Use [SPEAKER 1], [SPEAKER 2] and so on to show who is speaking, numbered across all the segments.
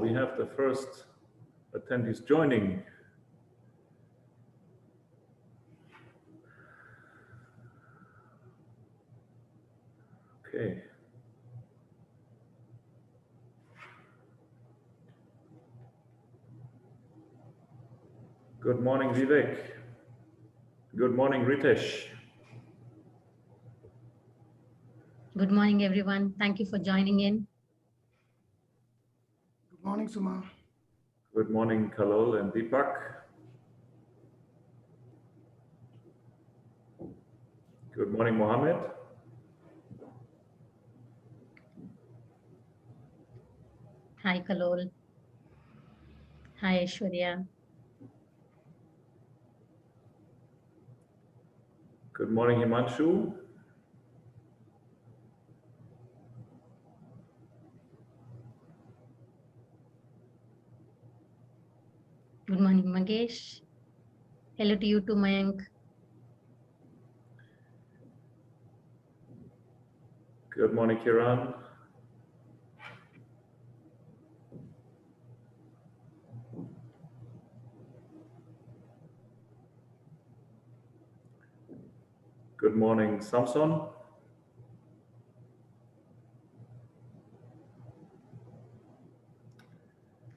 [SPEAKER 1] We have the first attendees joining. Okay. Good morning, Vivek. Good morning, Ritesh.
[SPEAKER 2] Good morning, everyone. Thank you for joining in.
[SPEAKER 3] Good morning, Suma.
[SPEAKER 1] Good morning, Kalol and Deepak. Good morning, Mohammed.
[SPEAKER 2] Hi, Kalol. Hi, Aishwarya.
[SPEAKER 1] Good morning, Himanshu.
[SPEAKER 2] Good morning, Magesh. Hello to you too, Mayank.
[SPEAKER 1] Good morning, Kiran. Good morning, Samson.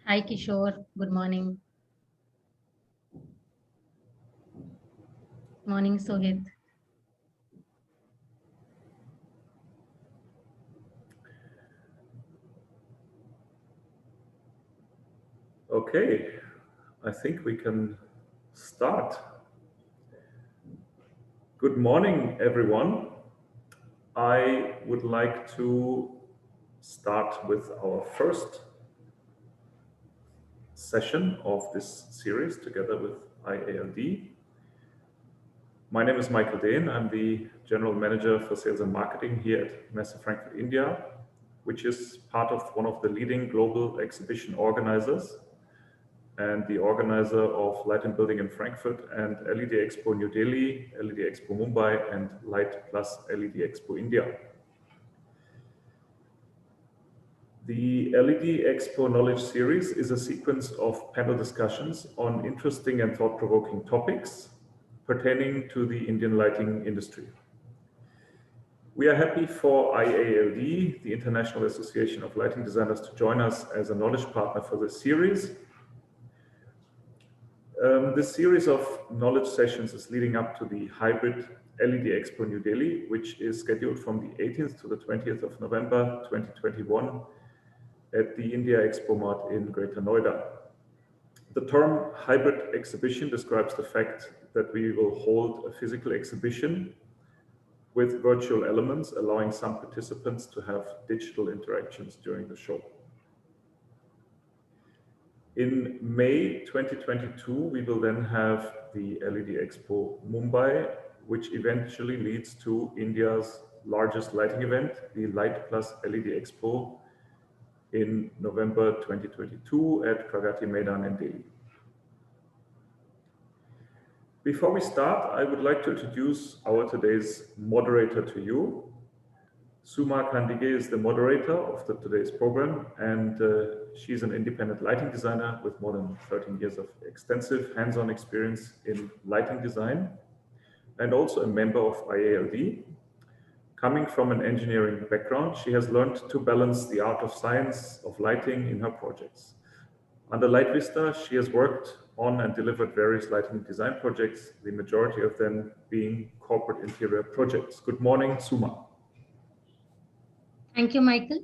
[SPEAKER 2] Hi, Kishore. Good morning. Morning, Sohit.
[SPEAKER 1] Okay, I think we can start. Good morning, everyone. I would like to start with our first session of this series together with IALD. My name is Michael Dehn. I'm the General Manager for Sales and Marketing here at Messe Frankfurt India, which is part of one of the leading global exhibition organizers and the organizer of Light and Building in Frankfurt and LED Expo New Delhi, LED Expo Mumbai, and Light Plus LED Expo India. The LED Expo Knowledge Series is a sequence of panel discussions on interesting and thought-provoking topics pertaining to the Indian lighting industry. We are happy for IALD, the International Association of Lighting Designers, to join us as a knowledge partner for this series. This series of knowledge sessions is leading up to the hybrid LED Expo New Delhi, which is scheduled from the 18th to the 20th of November 2021 at the India Expo Mart in Greater Noida. The term hybrid exhibition describes the fact that we will hold a physical exhibition with virtual elements, allowing some participants to have digital interactions during the show. In May 2022, we will then have the LED Expo Mumbai, which eventually leads to India's largest lighting event, the Light Plus LED Expo, in November 2022 at Pragati Maidan in Delhi. Before we start, I would like to introduce our today's moderator to you. Suma Kandige is the moderator of today's program, and she's an independent lighting designer with more than 13 years of extensive hands-on experience in lighting design, and also a member of IALD. Coming from an engineering background, she has learned to balance the art of science of lighting in her projects. Under Light Vista, she has worked on and delivered various lighting design projects, the majority of them being corporate interior projects. Good morning, Suma.
[SPEAKER 2] Thank you, Michael.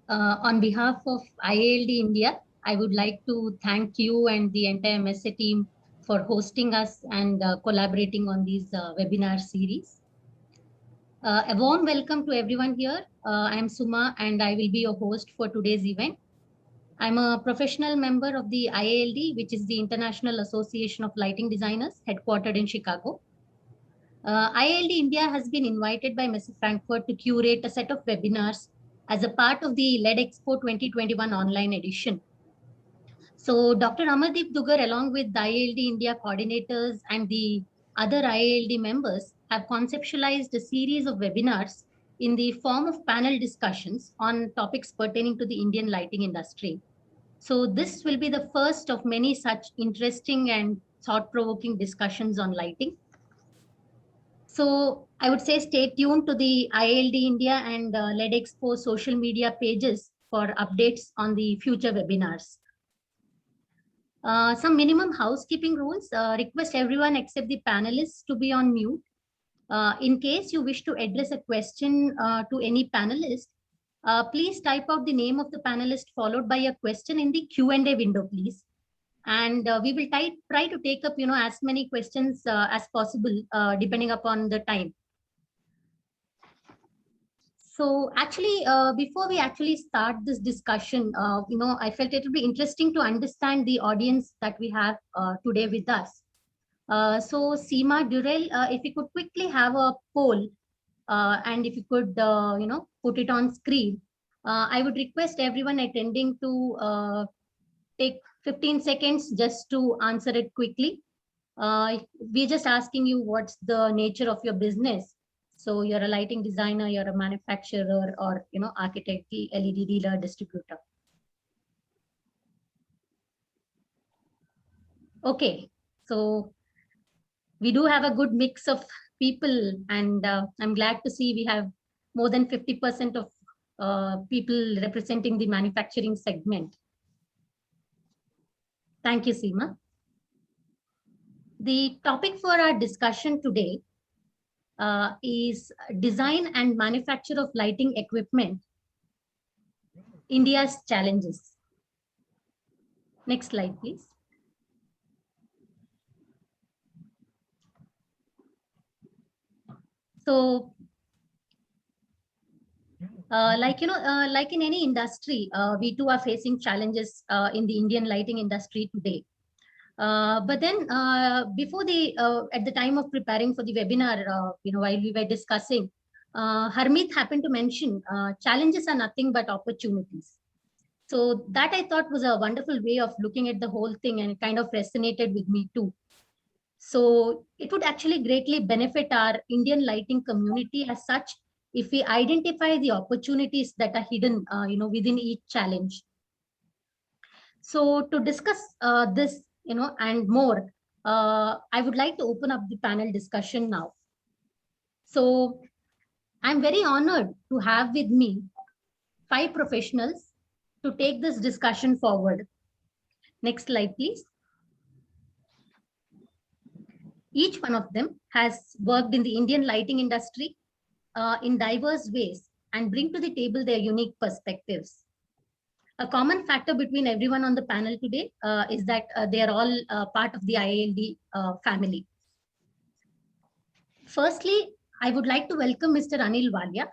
[SPEAKER 2] On behalf of IALD India, I would like to thank you and the entire Messe team for hosting us and collaborating on these webinar series. A warm welcome to everyone here. I'm Suma and I will be your host for today's event. I'm a professional member of the IALD, which is the International Association of Lighting Designers, headquartered in Chicago. IALD India has been invited by Messe Frankfurt to curate a set of webinars as a part of the LED Expo 2021 online edition. So Dr. Amardeep Dugar, along with the IALD India coordinators and the other IALD members, have conceptualized a series of webinars in the form of panel discussions on topics pertaining to the Indian lighting industry. So this will be the first of many such interesting and thought-provoking discussions on lighting. So I would say stay tuned to the IALD India and LED Expo social media pages for updates on the future webinars. Some minimum housekeeping rules. Request everyone except the panelists to be on mute. In case you wish to address a question to any panelist, please type out the name of the panelist followed by a question in the Q&A window, please. And we will try to take up, as many questions as possible, depending upon the time. So actually, before we actually start this discussion, I felt it would be interesting to understand the audience that we have today with us. So Seema Durrell, if you could quickly have a poll, and if you could, put it on screen, I would request everyone attending to take 15 seconds just to answer it quickly. We're just asking you what's the nature of your business. So you're a lighting designer, you're a manufacturer, or architect, LED dealer, distributor. Okay, so we do have a good mix of people, and I'm glad to see we have more than 50% of people representing the manufacturing segment. Thank you, Seema. The topic for our discussion today is design and manufacture of lighting equipment, India's challenges. Next slide, please. So, like in any industry, we too are facing challenges in the Indian lighting industry today. But then before at the time of preparing for the webinar, while we were discussing, Harmeet happened to mention challenges are nothing but opportunities. So that I thought was a wonderful way of looking at the whole thing, and it kind of resonated with me too. So it would actually greatly benefit our Indian lighting community as such if we identify the opportunities that are hidden, within each challenge. So to discuss this, and more, I would like to open up the panel discussion now. So I'm very honored to have with me 5 professionals to take this discussion forward. Next slide, please. Each one of them has worked in the Indian lighting industry in diverse ways and bring to the table their unique perspectives. A common factor between everyone on the panel today is that they are all part of the IALD family. Firstly, I would like to welcome Mr. Anil Walia.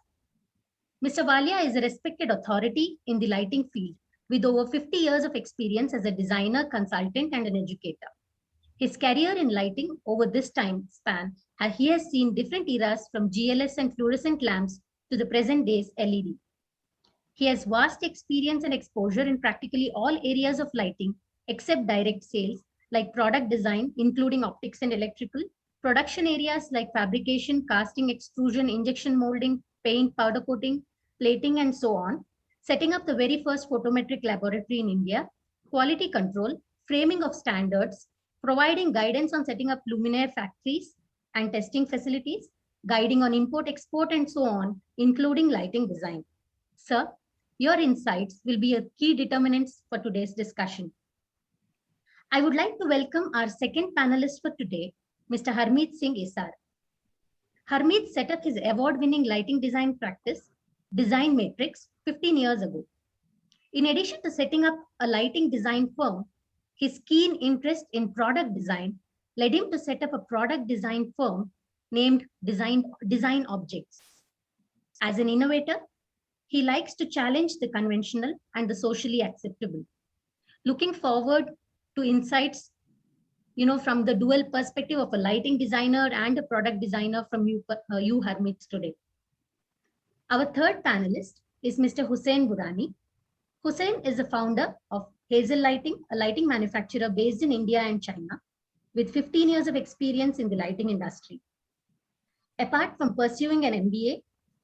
[SPEAKER 2] Mr. Walia is a respected authority in the lighting field with over 50 years of experience as a designer, consultant, and an educator. His career in lighting over this time span, he has seen different eras from GLS and fluorescent lamps to the present day's LED. He has vast experience and exposure in practically all areas of lighting except direct sales, like product design, including optics and electrical, production areas like fabrication, casting, extrusion, injection molding, paint, powder coating, plating, and so on, setting up the very first photometric laboratory in India, quality control, framing of standards, providing guidance on setting up luminaire factories and testing facilities, guiding on import, export, and so on, including lighting design. Sir, your insights will be a key determinants for today's discussion. I would like to welcome our second panelist for today, Mr. Harmeet Singh Isar. Harmeet set up his award-winning lighting design practice, Design Matrix, 15 years ago. In addition to setting up a lighting design firm, his keen interest in product design led him to set up a product design firm named Design Objects. As an innovator, he likes to challenge the conventional and the socially acceptable. Looking forward to insights, from the dual perspective of a lighting designer and a product designer from you Harmeet, today. Our third panelist is Mr. Hussain Burani. Hussain is the founder of Hazel Lighting, a lighting manufacturer based in India and China, with 15 years of experience in the lighting industry. Apart from pursuing an MBA,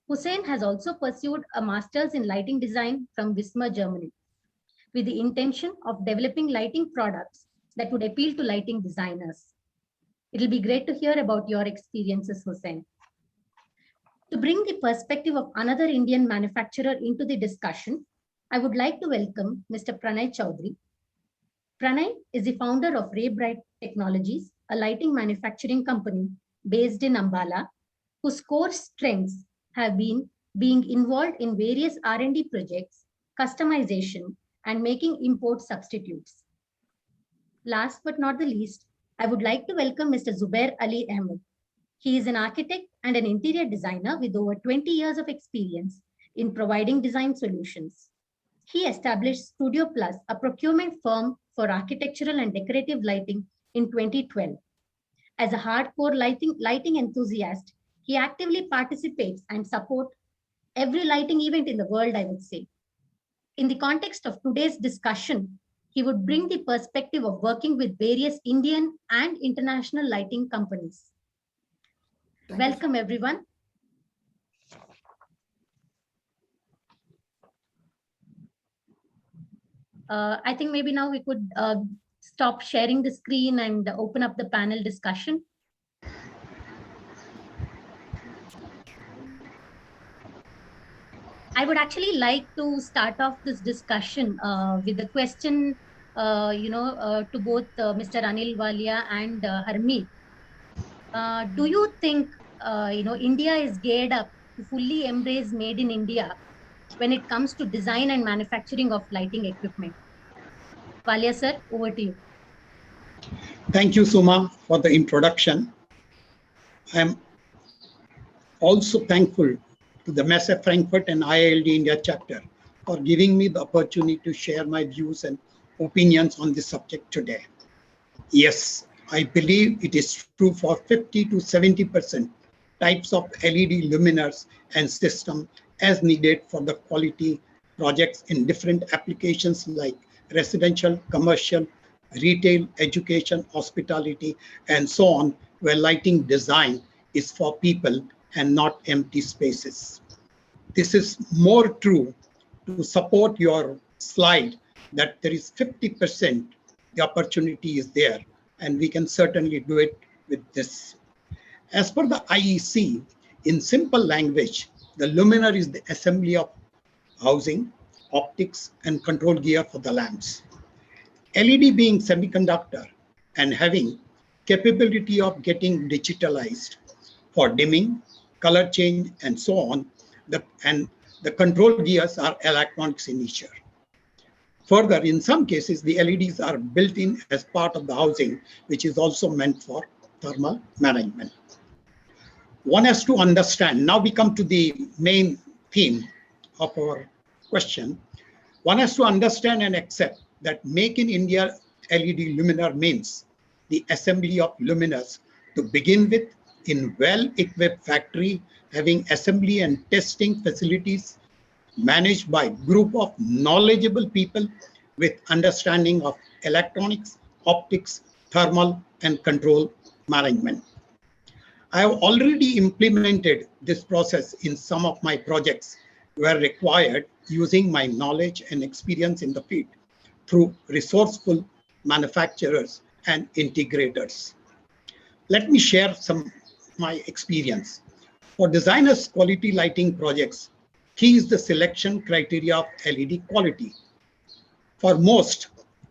[SPEAKER 2] Hussain has also pursued a master's in lighting design from Wismar, Germany. with the intention of developing lighting products that would appeal to lighting designers. It'll be great to hear about your experiences, Hussain. To bring the perspective of another Indian manufacturer into the discussion, I would like to welcome Mr. Pranay Chaudhary. Pranay is the founder of Ray Bright Technologies, a lighting manufacturing company based in Ambala, whose core strengths have been being involved in various R&D projects, customization, and making import substitutes. Last but not the least, I would like to welcome Mr. Zubair Ali Ahmed. He is an architect and an interior designer with over 20 years of experience in providing design solutions. He established Studio Plus, a procurement firm for architectural and decorative lighting, in 2012. As a hardcore lighting enthusiast, he actively participates and supports every lighting event in the world, I would say. In the context of today's discussion, he would bring the perspective of working with various Indian and international lighting companies. Welcome, everyone. I think maybe now we could stop sharing the screen and open up the panel discussion. I would actually like to start off this discussion with a question, to both Mr. Anil Walia and Harmeet. Do you think, India is geared up to fully embrace Made in India when it comes to design and manufacturing of lighting equipment? Walia sir, over to you.
[SPEAKER 3] Thank you, Suma, for the introduction. I am also thankful to the Messe Frankfurt and IILD India chapter for giving me the opportunity to share my views and opinions on this subject today. Yes, I believe it is true for 50 to 70% types of LED luminaires and system as needed for the quality projects in different applications like residential, commercial, retail, education, hospitality, and so on, where lighting design is for people and not empty spaces. This is more true to support your slide that there is 50%, the opportunity is there, and we can certainly do it with this. As per the IEC, in simple language, the luminaire is the assembly of housing, optics, and control gear for the lamps. LED being semiconductor and having capability of getting digitalized for dimming, color change, and so on, and the control gears are electronics in nature. Further, in some cases, the LEDs are built in as part of the housing, which is also meant for thermal management. One has to understand, now we come to the main theme of our question. One has to understand and accept that Make in India LED luminaire means the assembly of luminaires to begin with in well-equipped factory, having assembly and testing facilities managed by a group of knowledgeable people with understanding of electronics, optics, thermal, and control management. I have already implemented this process in some of my projects where required, using my knowledge and experience in the field through resourceful manufacturers and integrators. Let me share some of my experience. For designers' quality lighting projects, key is the selection criteria of LED quality. For most,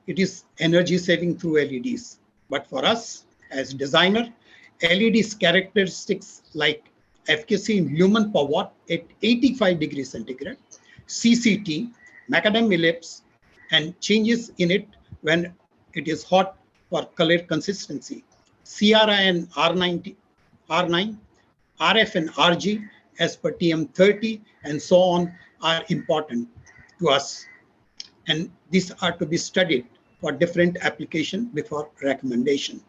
[SPEAKER 3] it is energy saving through LEDs. But for us, as designer, LEDs characteristics like efficacy in lumen per watt at 85 degrees centigrade, CCT, macadam ellipse, and changes in it when it is hot for color consistency, CRI and R9, RF and RG as per TM30 and so on are important to us. And these are to be studied for different application before recommendation.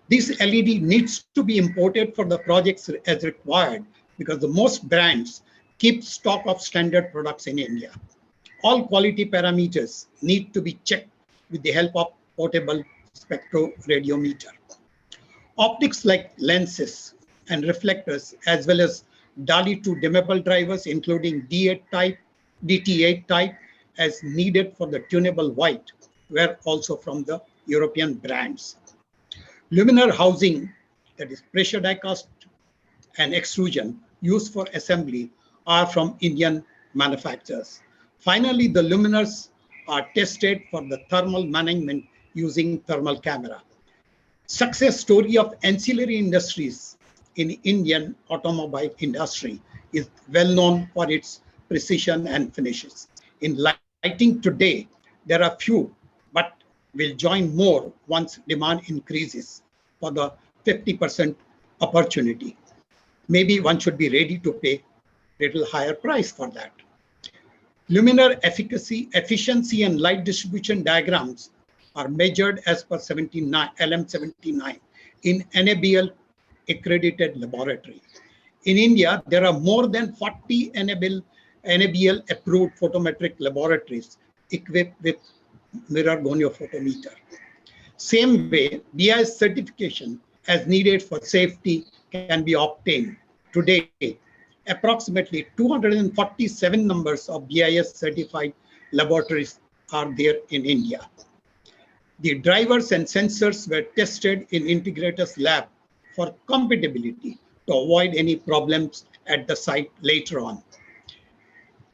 [SPEAKER 3] This LED needs to be imported for the projects as required because the most brands keep stock of standard products in India. All quality parameters need to be checked with the help of portable spectroradiometer. Optics like lenses and reflectors, as well as DALI 2 dimmable drivers, including D8 type, DT8 type, as needed for the tunable white were also from the European brands. Luminaire housing, that is pressure die cast and extrusion used for assembly, are from Indian manufacturers. Finally, the luminaires are tested for the thermal management using thermal camera. Success story of ancillary industries in Indian automobile industry is well known for its precision and finishes. In lighting today, there are few, but will join more once demand increases for the 50% opportunity. Maybe one should be ready to pay a little higher price for that. Luminaire efficacy, efficiency, and light distribution diagrams are measured as per LM79 in NABL accredited laboratory. In India, there are more than 40 NABL approved photometric laboratories equipped with mirror goniometer. Same way, BIS certification as needed for safety can be obtained. Today, approximately 247 numbers of BIS certified laboratories are there in India. The drivers and sensors were tested in integrators lab for compatibility to avoid any problems at the site later on.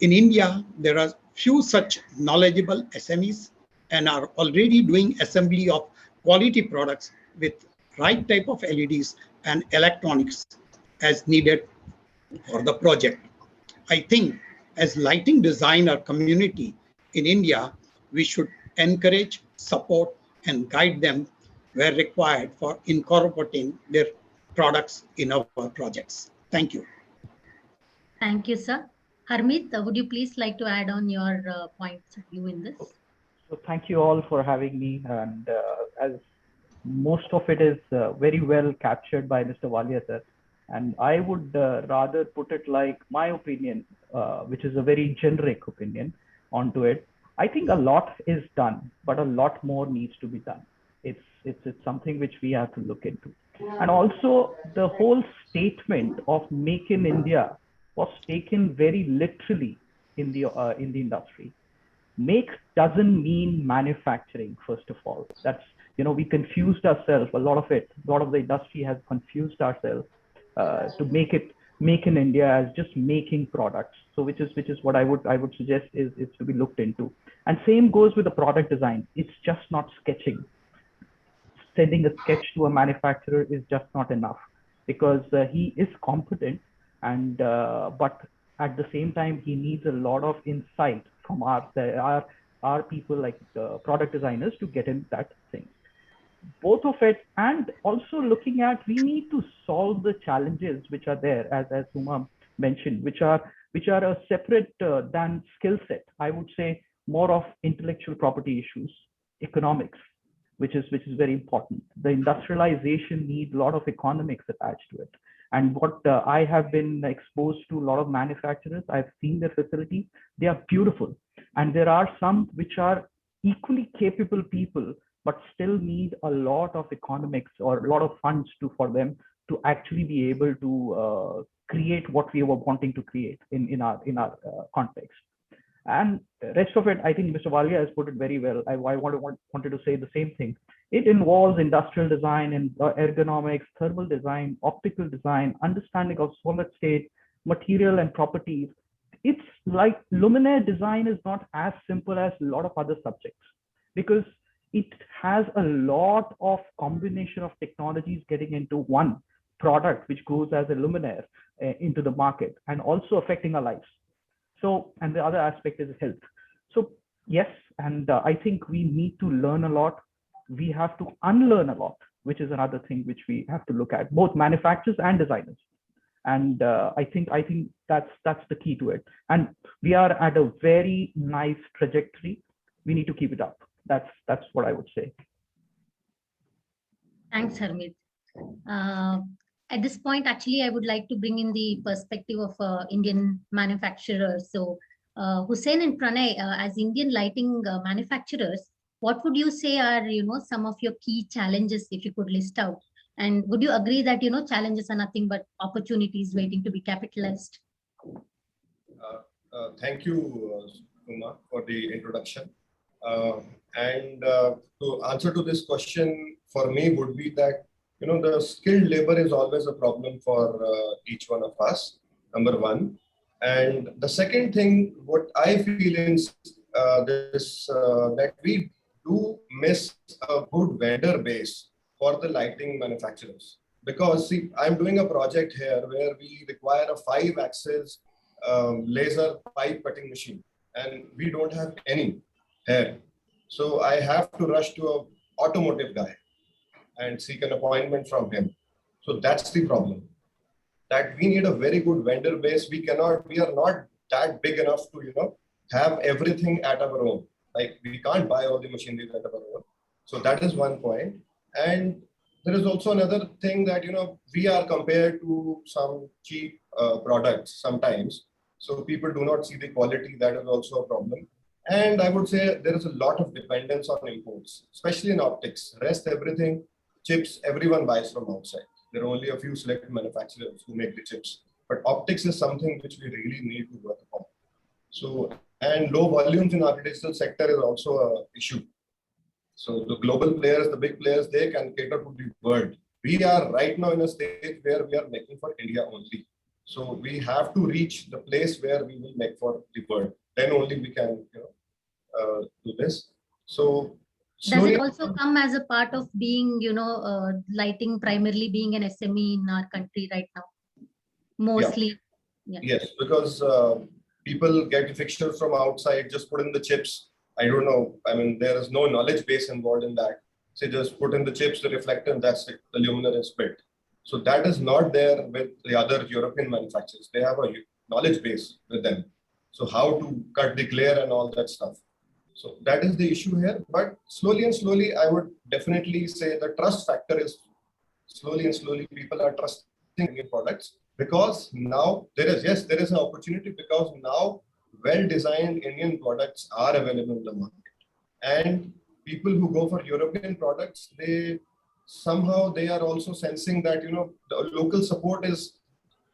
[SPEAKER 3] In India, there are few such knowledgeable SMEs and are already doing assembly of quality products with right type of LEDs and electronics as needed for the project. I think as lighting designer community in India, we should encourage, support, and guide them where required for incorporating their products in our projects. Thank you.
[SPEAKER 2] Thank you, sir. Harmeet, would you please like to add on your points of view in this?
[SPEAKER 4] So thank you all for having me. And as most of it is very well captured by Mr. Walia, sir. And I would rather put it like my opinion, which is a very generic opinion onto it. I think a lot is done, but a lot more needs to be done. It's something which we have to look into. And also the whole statement of Make in India was taken very literally in the industry. Make doesn't mean manufacturing, first of all. That's, we confused ourselves, a lot of the industry has confused ourselves to make it Make in India as just making products. So which is what I would suggest is to be looked into. And same goes with the product design. It's just not sketching. Sending a sketch to a manufacturer is just not enough, because he is competent, and but at the same time he needs a lot of insight from our people like product designers to get in that thing. Both of it, and also looking at, we need to solve the challenges which are there, as Suma mentioned, which are a separate than skill set. I would say more of intellectual property issues, economics, which is very important. The industrialization needs a lot of economics attached to it. And what I have been exposed to a lot of manufacturers, I've seen their facilities, they are beautiful. And there are some which are equally capable people, but still need a lot of economics or a lot of funds for them to actually be able to create what we were wanting to create in our context. And the rest of it, I think Mr. Walia has put it very well. I wanted to say the same thing. It involves industrial design and ergonomics, thermal design, optical design, understanding of solid state, material and properties. It's like luminaire design is not as simple as a lot of other subjects, because it has a lot of combination of technologies getting into one product, which goes as a luminaire into the market and also affecting our lives. So, and the other aspect is health. So yes, and I think we need to learn a lot. We have to unlearn a lot, which is another thing which we have to look at, both manufacturers and designers. And I think that's the key to it. And we are at a very nice trajectory. We need to keep it up. That's what I would say.
[SPEAKER 2] Thanks, Harmeet. At this point, actually, I would like to bring in the perspective of Indian manufacturers. So Hussein and Pranay, as Indian lighting manufacturers, what would you say are, some of your key challenges, if you could list out? And would you agree that, challenges are nothing but opportunities waiting to be capitalized?
[SPEAKER 5] Thank you, Uma, for the introduction. To answer to this question for me would be that, the skilled labor is always a problem for each one of us, number one. And the second thing, what I feel is that we do miss a good vendor base for the lighting manufacturers. Because see, I'm doing a project here where we require a 5-axis laser pipe cutting machine, and we don't have any here. So I have to rush to an automotive guy and seek an appointment from him. So that's the problem. That we need a very good vendor base. We are not that big enough to, have everything at our own. Like we can't buy all the machinery at our own. So that is one point. And there is also another thing that, we are compared to some cheap products sometimes. So people do not see the quality. That is also a problem. And I would say there is a lot of dependence on imports, especially in optics. Rest everything, chips, everyone buys from outside. There are only a few select manufacturers who make the chips. But optics is something which we really need to work upon. So, and low volumes in our digital sector is also an issue. So the global players, the big players, they can cater to the world. We are right now in a stage where we are making for India only. So we have to reach the place where we will make for the world. Then only we can, do this. So
[SPEAKER 2] does it also come as a part of being, lighting primarily being an SME in our country right now? Mostly.
[SPEAKER 5] Yeah. Yes, because people get fixtures from outside, just put in the chips. I don't know. I mean, there is no knowledge base involved in that. So just put in the chips, the reflector, that's it. The luminaire is split. So that is not there with the other European manufacturers. They have a knowledge base with them. So how to cut the glare and all that stuff. So that is the issue here. But slowly and slowly, I would definitely say the trust factor is slowly and slowly people are trusting in products, because now there is an opportunity, because now well-designed Indian products are available in the market. And people who go for European products, they are also sensing that, the local support is,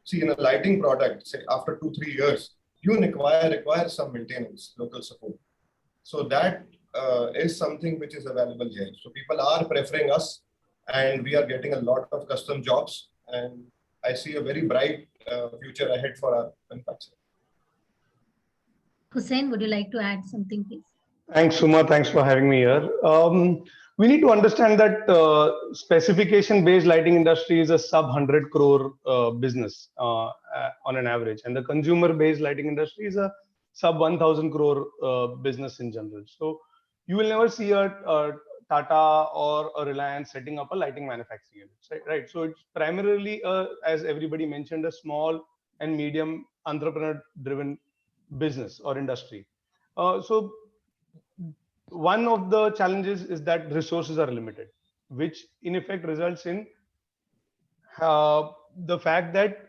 [SPEAKER 5] see, in a lighting product, say after 2-3 years, you require some maintenance, local support. So that is something which is available here. So people are preferring us, and we are getting a lot of custom jobs. And I see a very bright future ahead for our manufacturer.
[SPEAKER 2] Hussain, would you like to add something, please?
[SPEAKER 6] Thanks, Suma. Thanks for having me here. We need to understand that specification-based lighting industry is a sub 100 crore business on an average, and the consumer-based lighting industry is a sub 1,000 crore business in general. So you will never see a Tata or a Reliance setting up a lighting manufacturing unit, right? So it's primarily, as everybody mentioned, a small and medium entrepreneur-driven business or industry. So one of the challenges is that resources are limited, which in effect results in the fact that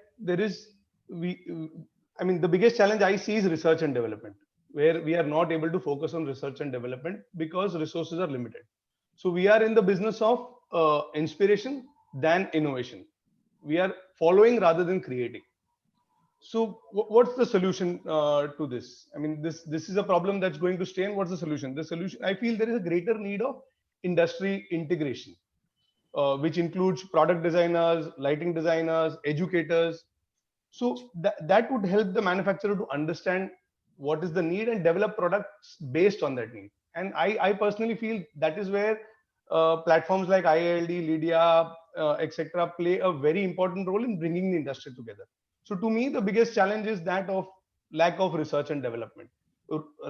[SPEAKER 6] the biggest challenge I see is research and development, where we are not able to focus on research and development because resources are limited. So we are in the business of inspiration than innovation. We are following rather than creating. So what's the solution to this? I mean, this is a problem that's going to stay. And what's the solution? The solution, I feel there is a greater need of industry integration, which includes product designers, lighting designers, educators. So that would help the manufacturer to understand what is the need and develop products based on that need. And I personally feel that is where platforms like IILD, Lydia, etc. play a very important role in bringing the industry together. So to me, the biggest challenge is that of lack of research and development.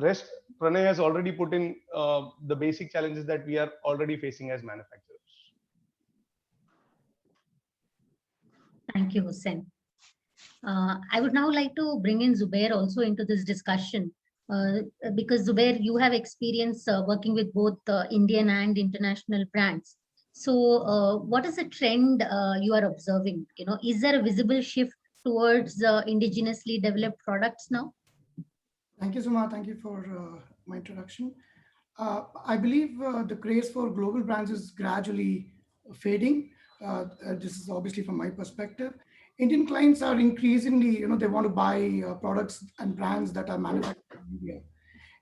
[SPEAKER 6] Rest, Pranay has already put in the basic challenges that we are already facing as manufacturers.
[SPEAKER 2] Thank you, Hussain. I would now like to bring in Zubair also into this discussion, because Zubair, you have experience working with both Indian and international brands. So what is the trend you are observing? Is there a visible shift towards indigenously developed products now?
[SPEAKER 7] Thank you, Suma. Thank you for my introduction. I believe the craze for global brands is gradually fading. This is obviously from my perspective. Indian clients are increasingly, they want to buy products and brands that are manufactured in India.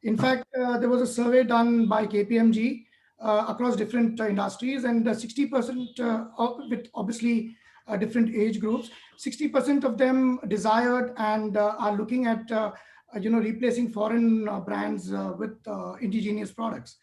[SPEAKER 7] In fact, there was a survey done by KPMG across different industries, and 60% with obviously different age groups, 60% of them desired and are looking at replacing foreign brands with indigenous products.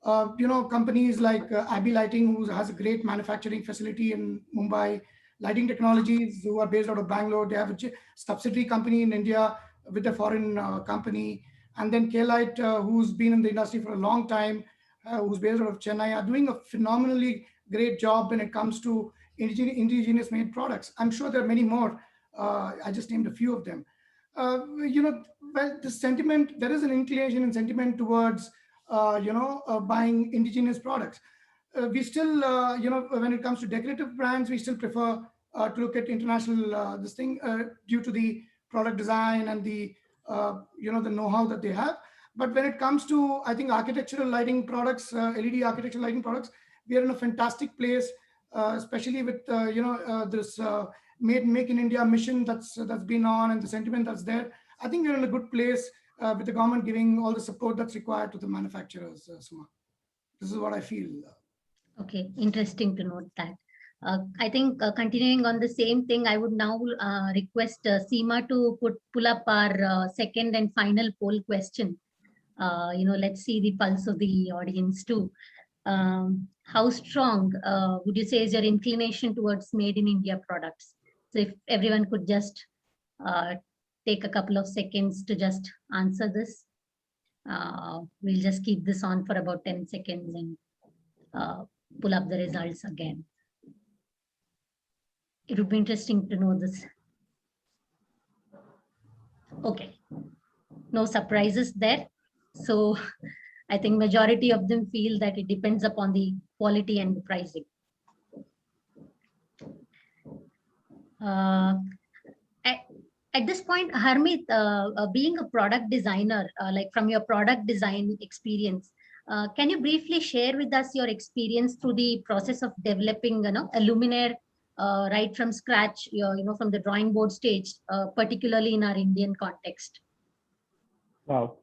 [SPEAKER 7] Companies like Abbey Lighting, who has a great manufacturing facility in Mumbai, Lighting Technologies, who are based out of Bangalore, they have a subsidiary company in India with a foreign company. And then K-Lite, who's been in the industry for a long time, who's based out of Chennai, are doing a phenomenally great job when it comes to indigenous made products. I'm sure there are many more. I just named a few of them. Well, the sentiment, there is an inclination and sentiment towards buying indigenous products. We still, when it comes to decorative brands, we still prefer to look at international due to the product design and the the know-how that they have. But when it comes to, I think, architectural lighting products, LED architectural lighting products, we are in a fantastic place, especially with this Make in India mission that's been on, and the sentiment that's there. I think we're in a good place with the government giving all the support that's required to the manufacturers, Suma. This is what I feel.
[SPEAKER 2] Okay, interesting to note that. I think continuing on the same thing, I would now request Seema to pull up our second and final poll question. Let's see the pulse of the audience too. How strong would you say is your inclination towards made in India products? So if everyone could just take a couple of seconds to just answer this. We'll just keep this on for about 10 seconds and pull up the results again. It would be interesting to know this. Okay, no surprises there. So I think majority of them feel that it depends upon the quality and the pricing. At this point, Harmeet, being a product designer, like from your product design experience, can you briefly share with us your experience through the process of developing, a luminaire right from scratch, from the drawing board stage, particularly in our Indian context?
[SPEAKER 4] Wow.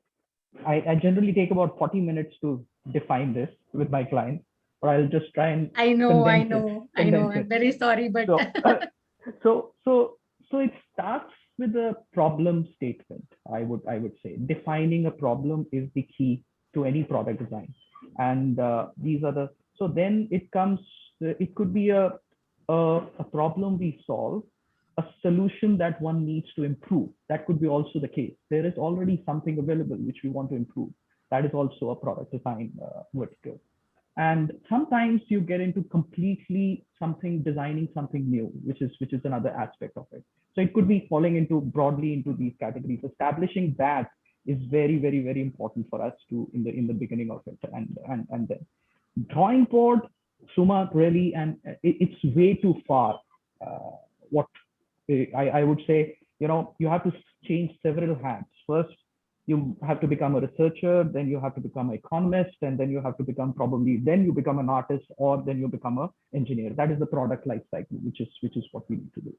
[SPEAKER 4] I generally take about 40 minutes to define this with my clients, but I'll just try and
[SPEAKER 2] I know. I'm very sorry, but
[SPEAKER 4] so it starts with a problem statement. I would say defining a problem is the key to any product design, and these are so then it comes. It could be a problem we solve, a solution that one needs to improve. That could be also the case. There is already something available which we want to improve. That is also a product design vertical. And sometimes you get into completely designing something new, which is another aspect of it. So it could be falling broadly into these categories. Establishing that is very, very, very important for us to in the beginning of it, and then drawing board, Suma, really, and it's way too far. What I would say, you have to change several hats. First, you have to become a researcher, then you have to become an economist, and then you have to become then you become an artist, or then you become an engineer. That is the product life cycle, which is what we need to do.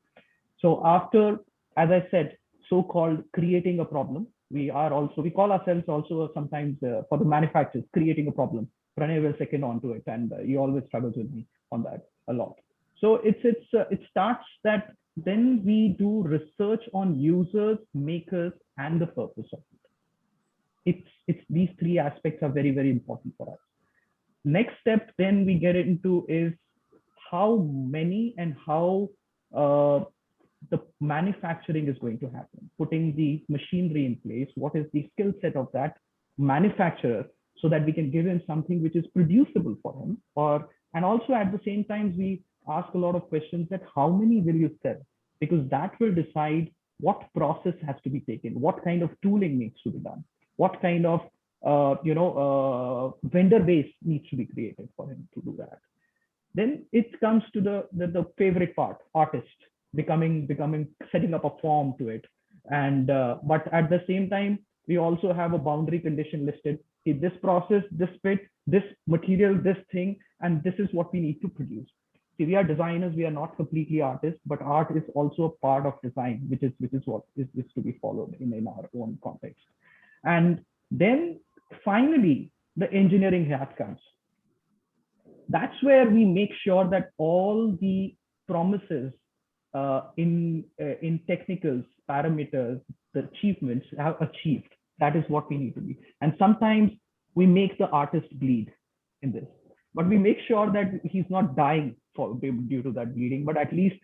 [SPEAKER 4] So after, as I said, so-called creating a problem, we call ourselves also sometimes for the manufacturers creating a problem. Pranay will second on to it, and he always struggles with me on that a lot. So it starts that then we do research on users, makers, and the purpose of it. It's these three aspects are very, very important for us. Next step then we get into is how many and how the manufacturing is going to happen, putting the machinery in place. What is the skill set of that manufacturer, so that we can give him something which is producible for him, and also at the same time we ask a lot of questions that how many will you sell, because that will decide what process has to be taken, what kind of tooling needs to be done, what kind of vendor base needs to be created for him to do that. Then it comes to the favorite part, artist, setting up a form to it. And but at the same time, we also have a boundary condition listed. This process, this fit, this material, this thing, and this is what we need to produce. See, we are designers, we are not completely artists, but art is also a part of design, which is what is to be followed in our own context. And Then finally, the engineering hat comes. That's where we make sure that all the promises in technicals, parameters, the achievements have achieved. That is what we need to be. And sometimes we make the artist bleed in this, but we make sure that he's not dying due to that bleeding, but at least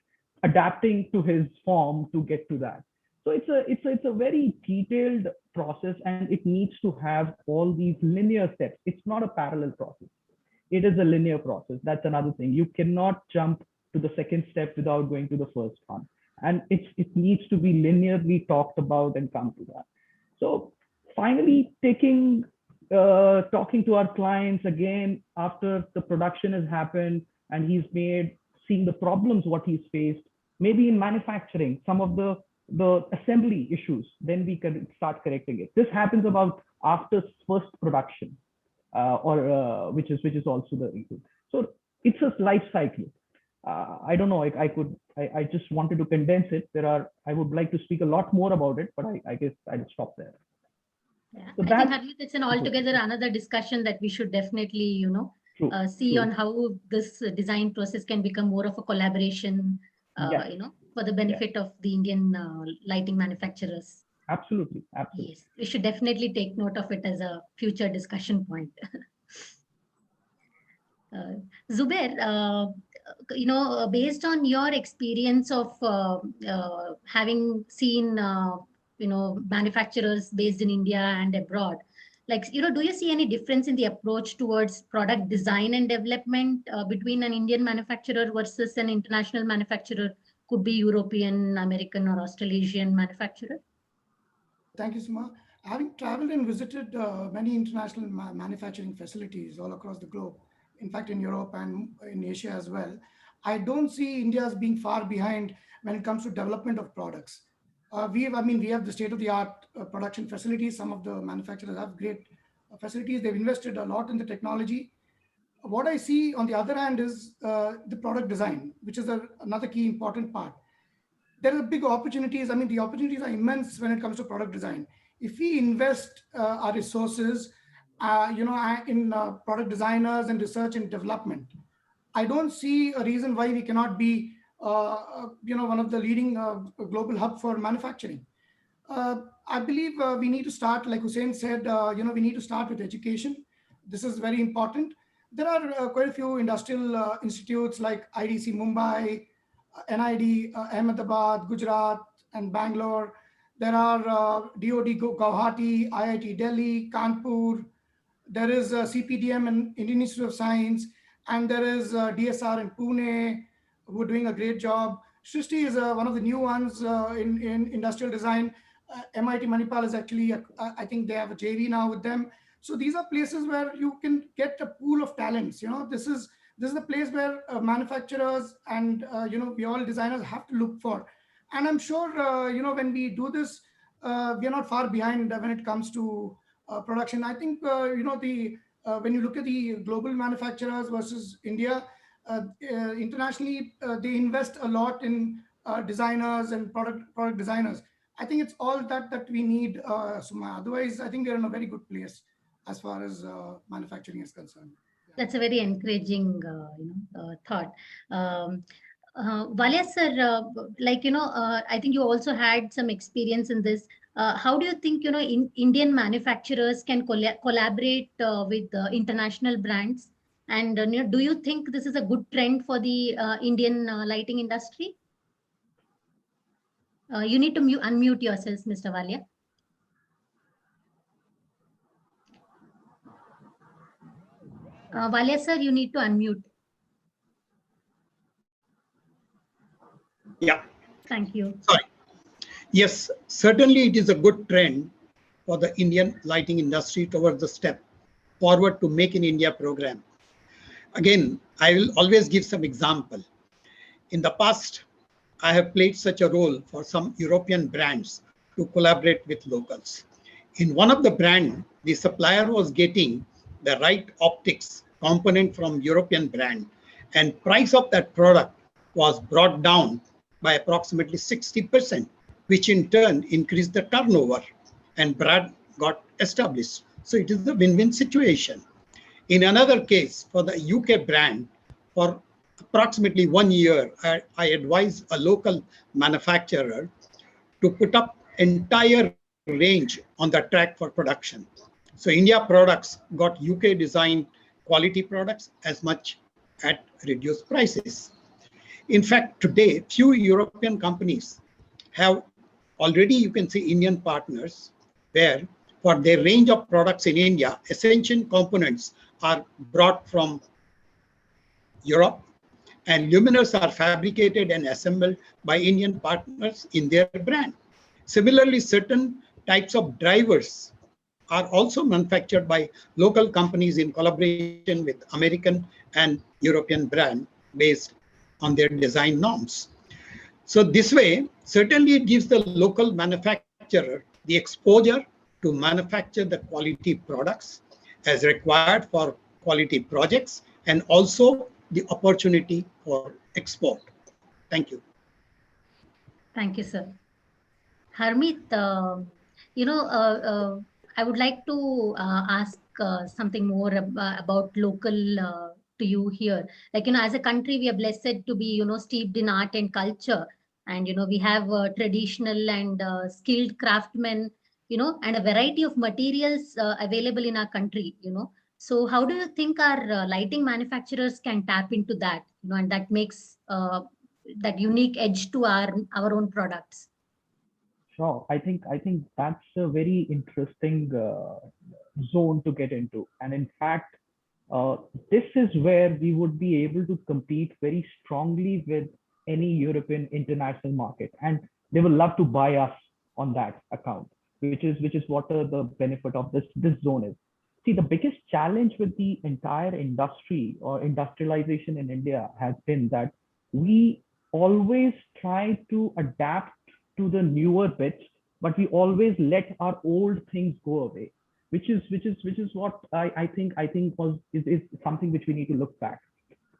[SPEAKER 4] adapting to his form to get to that. So it's a very detailed process, and it needs to have all these linear steps. It's not a parallel process. It is a linear process. That's another thing. You cannot jump to the second step without going to the first one. And it needs to be linearly talked about and come to that. So finally, talking to our clients again after the production has happened and he's seeing the problems what he's faced, maybe in manufacturing, some of the assembly issues, then we can start correcting it. This happens about after first production, which is also the issue. So it's a life cycle. I don't know. I just wanted to condense it. I would like to speak a lot more about it, but I guess I'll stop there.
[SPEAKER 2] Yeah,
[SPEAKER 4] So
[SPEAKER 2] I think Harjeet, it's an altogether another discussion that we should definitely, see on how this design process can become more of a collaboration, for the benefit of the Indian lighting manufacturers.
[SPEAKER 4] Absolutely.
[SPEAKER 2] Yes, we should definitely take note of it as a future discussion point. Zubair, based on your experience of having seen, manufacturers based in India and abroad, do you see any difference in the approach towards product design and development between an Indian manufacturer versus an international manufacturer? Could be European, American, or Australasian manufacturer?
[SPEAKER 7] Thank you, Suma. Having traveled and visited many international manufacturing facilities all across the globe, in fact, in Europe and in Asia as well, I don't see India as being far behind when it comes to development of products. We have the state-of-the-art production facilities. Some of the manufacturers have great facilities. They've invested a lot in the technology. What I see on the other hand is the product design, which is another key important part. There are big opportunities. The opportunities are immense when it comes to product design. If we invest our resources, in product designers and research and development, I don't see a reason why we cannot be, one of the leading global hub for manufacturing. I believe we need to start, like Hussein said, we need to start with education. This is very important. There are quite a few industrial institutes like IDC Mumbai, NID Ahmedabad, Gujarat, and Bangalore. There are DOD Guwahati, IIT Delhi, Kanpur. There is CPDM and Indian Institute of Science, and there is DSR in Pune, who are doing a great job. Srishti is one of the new ones in industrial design. MIT Manipal is actually, I think they have a JV now with them. So these are places where you can get a pool of talents. This is the place where manufacturers and we all designers have to look for. And I'm sure when we do this, we are not far behind when it comes to production. I think when you look at the global manufacturers versus India, internationally they invest a lot in designers and product designers. I think it's all that we need, Suma. Otherwise, I think we're in a very good place as far as manufacturing is concerned.
[SPEAKER 2] That's a very encouraging thought. Walia sir, I think you also had some experience in this. How do you think Indian manufacturers can collaborate with international brands? And do you think this is a good trend for the Indian lighting industry? You need to unmute yourselves, Mr. Walia. Walia sir, you need to unmute.
[SPEAKER 3] Yeah.
[SPEAKER 2] Thank you.
[SPEAKER 3] Sorry. Yes, certainly it is a good trend for the Indian lighting industry towards the step forward to Make in India program. Again, I will always give some example. In the past, I have played such a role for some European brands to collaborate with locals. In one of the brand, the supplier was getting the right optics component from European brand, and price of that product was brought down by approximately 60%, which in turn increased the turnover, and brand got established. So it is a win-win situation. In another case, for the UK brand, for approximately 1 year, I advised a local manufacturer to put up entire range on the track for production. So India products got UK designed quality products as much at reduced prices. In fact, today, few European companies have already, you can see, Indian partners where for their range of products in India, essential components are brought from Europe, and luminaires are fabricated and assembled by Indian partners in their brand. Similarly, certain types of drivers are also manufactured by local companies in collaboration with American and European brand based on their design norms. So this way, certainly it gives the local manufacturer the exposure to manufacture the quality products as required for quality projects, and also the opportunity for export. Thank you.
[SPEAKER 2] Thank you, sir. Harmeet, I would like to ask something more about local to you here. Like, as a country, we are blessed to be, steeped in art and culture. And, we have traditional and skilled craftsmen, and a variety of materials available in our country, So how do you think our lighting manufacturers can tap into that, and that makes that unique edge to our own products?
[SPEAKER 4] Sure. I think that's a very interesting zone to get into. And in fact, this is where we would be able to compete very strongly with any European international market. And they will love to buy us on that account, which is what the benefit of this zone is. See, the biggest challenge with the entire industry or industrialization in India has been that we always try to adapt to the newer bits, but we always let our old things go away, which is what I think is something which we need to look back.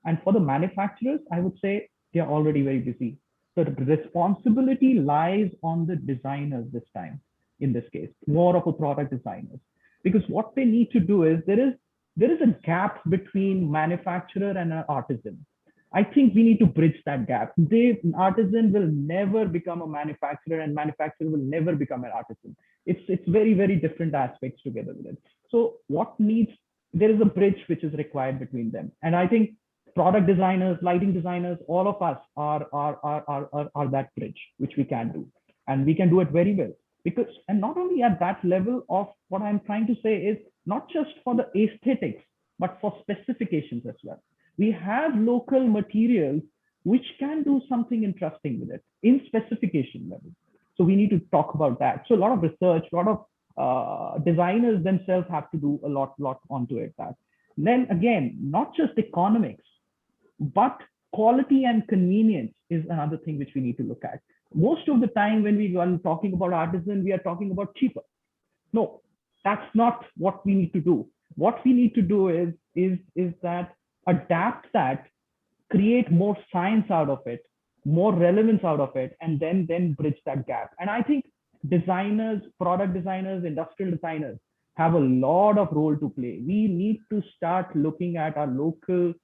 [SPEAKER 4] And for the manufacturers, I would say they are already very busy. So the responsibility lies on the designers this time, in this case, more of a product designers. Because what they need to do is there is a gap between manufacturer and an artisan. I think we need to bridge that gap. An artisan will never become a manufacturer, and manufacturer will never become an artisan. It's very, very different aspects together with it. So there is a bridge which is required between them. And I think product designers, lighting designers, all of us are that bridge, which we can do. And we can do it very well. And not only at that level of what I'm trying to say is not just for the aesthetics, but for specifications as well. We have local materials which can do something interesting with it in specification level. So we need to talk about that. So a lot of research, a lot of designers themselves have to do a lot onto it. Then again, not just economics, but quality and convenience is another thing which we need to look at. Most of the time when we are talking about artisan, we are talking about cheaper. No, that's not what we need to do. What we need to do is that adapt that, create more science out of it, more relevance out of it, and then bridge that gap. And I think designers, product designers, industrial designers have a lot of role to play. We need to start looking at our local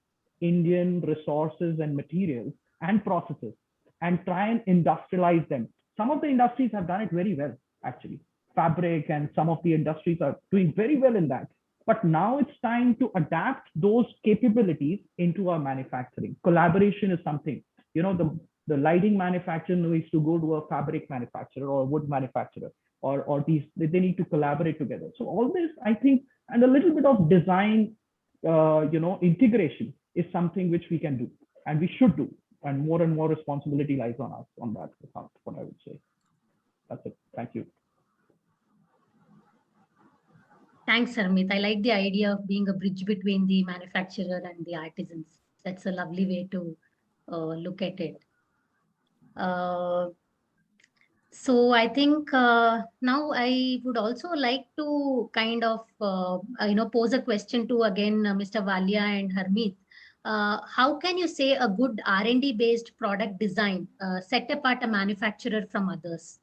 [SPEAKER 4] Indian resources and materials and processes and try and industrialize them. Some of the industries have done it very well, actually. Fabric and some of the industries are doing very well in that. But now it's time to adapt those capabilities into our manufacturing. Collaboration is something, the lighting manufacturer needs to go to a fabric manufacturer or a wood manufacturer, or they need to collaborate together. So all this, I think, and a little bit of design, integration is something which we can do and we should do. And more responsibility lies on us on that account, what I would say. That's it. Thank you.
[SPEAKER 2] Thanks, Harmeet. I like the idea of being a bridge between the manufacturer and the artisans. That's a lovely way to look at it. So I think now I would also like to kind of, pose a question to again, Mr. Walia and Harmeet. How can you say a good R&D based product design set apart a manufacturer from others?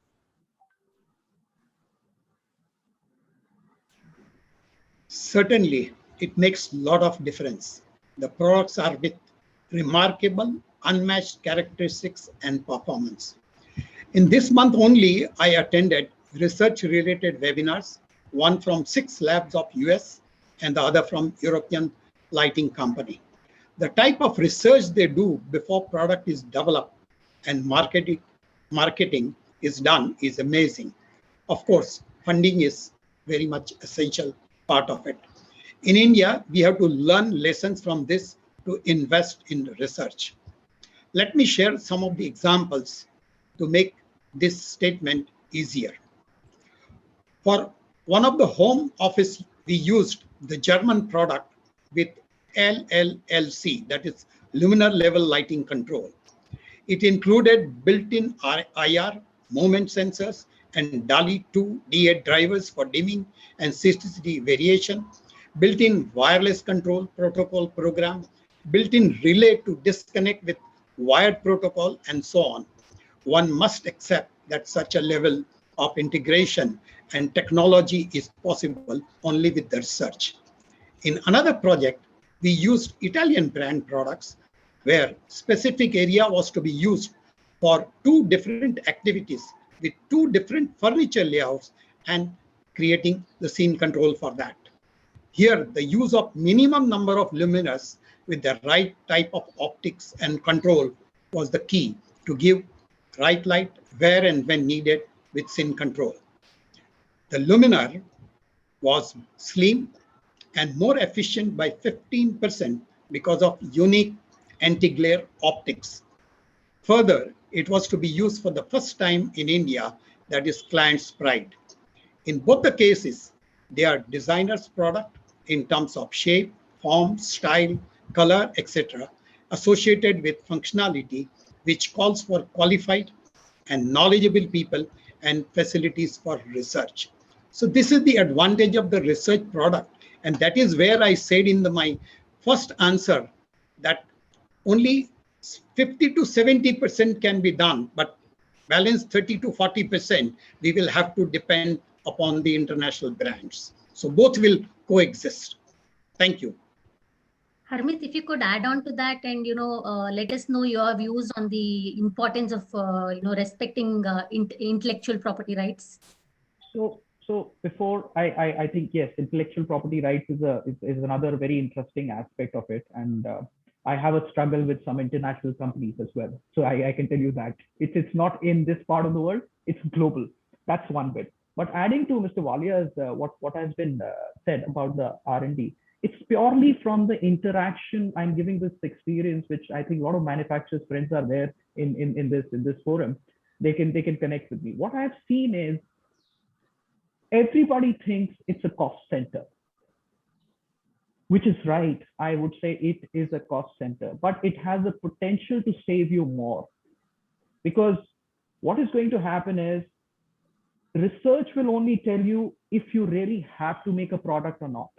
[SPEAKER 3] Certainly, it makes a lot of difference. The products are with remarkable, unmatched characteristics and performance. In this month only, I attended research-related webinars, one from 6 labs of US and the other from European lighting company. The type of research they do before product is developed and marketing is done is amazing. Of course, funding is very much essential part of it. In India, we have to learn lessons from this to invest in research. Let me share some of the examples to make this statement easier. For one of the home office, we used the German product with LLLC, that is luminar level lighting control. It included built-in IR, movement sensors, and DALI 2 D8 drivers for dimming and CCD variation, built-in wireless control protocol program, built-in relay to disconnect with wired protocol, and so on. One must accept that such a level of integration and technology is possible only with the research. In another project, we used Italian brand products where specific area was to be used for 2 different activities with 2 different furniture layouts and creating the scene control for that. Here, the use of minimum number of luminaires with the right type of optics and control was the key to give right light where and when needed with scene control. The luminaire was slim and more efficient by 15% because of unique anti-glare optics. Further, it was to be used for the first time in India, that is client's pride. In both the cases, they are designer's product in terms of shape, form, style, color, etc., associated with functionality, which calls for qualified and knowledgeable people and facilities for research. So this is the advantage of the research product. And that is where I said in my first answer that only 50 to 70% can be done, but balance 30 to 40%, we will have to depend upon the international brands. So both will coexist. Thank you.
[SPEAKER 2] Harmeet, if you could add on to that and, let us know your views on the importance of, respecting intellectual property rights.
[SPEAKER 4] So before I think, yes, intellectual property rights is another very interesting aspect of it. And I have a struggle with some international companies as well. So I can tell you that it's not in this part of the world, it's global. That's one bit. But adding to Mr. Walia's, what has been said about the R&D, it's purely from the interaction. I'm giving this experience, which I think a lot of manufacturers friends are there in this forum. They can connect with me. What I've seen is everybody thinks it's a cost center, which is right. I would say it is a cost center, but it has the potential to save you more, because what is going to happen is research will only tell you if you really have to make a product or not.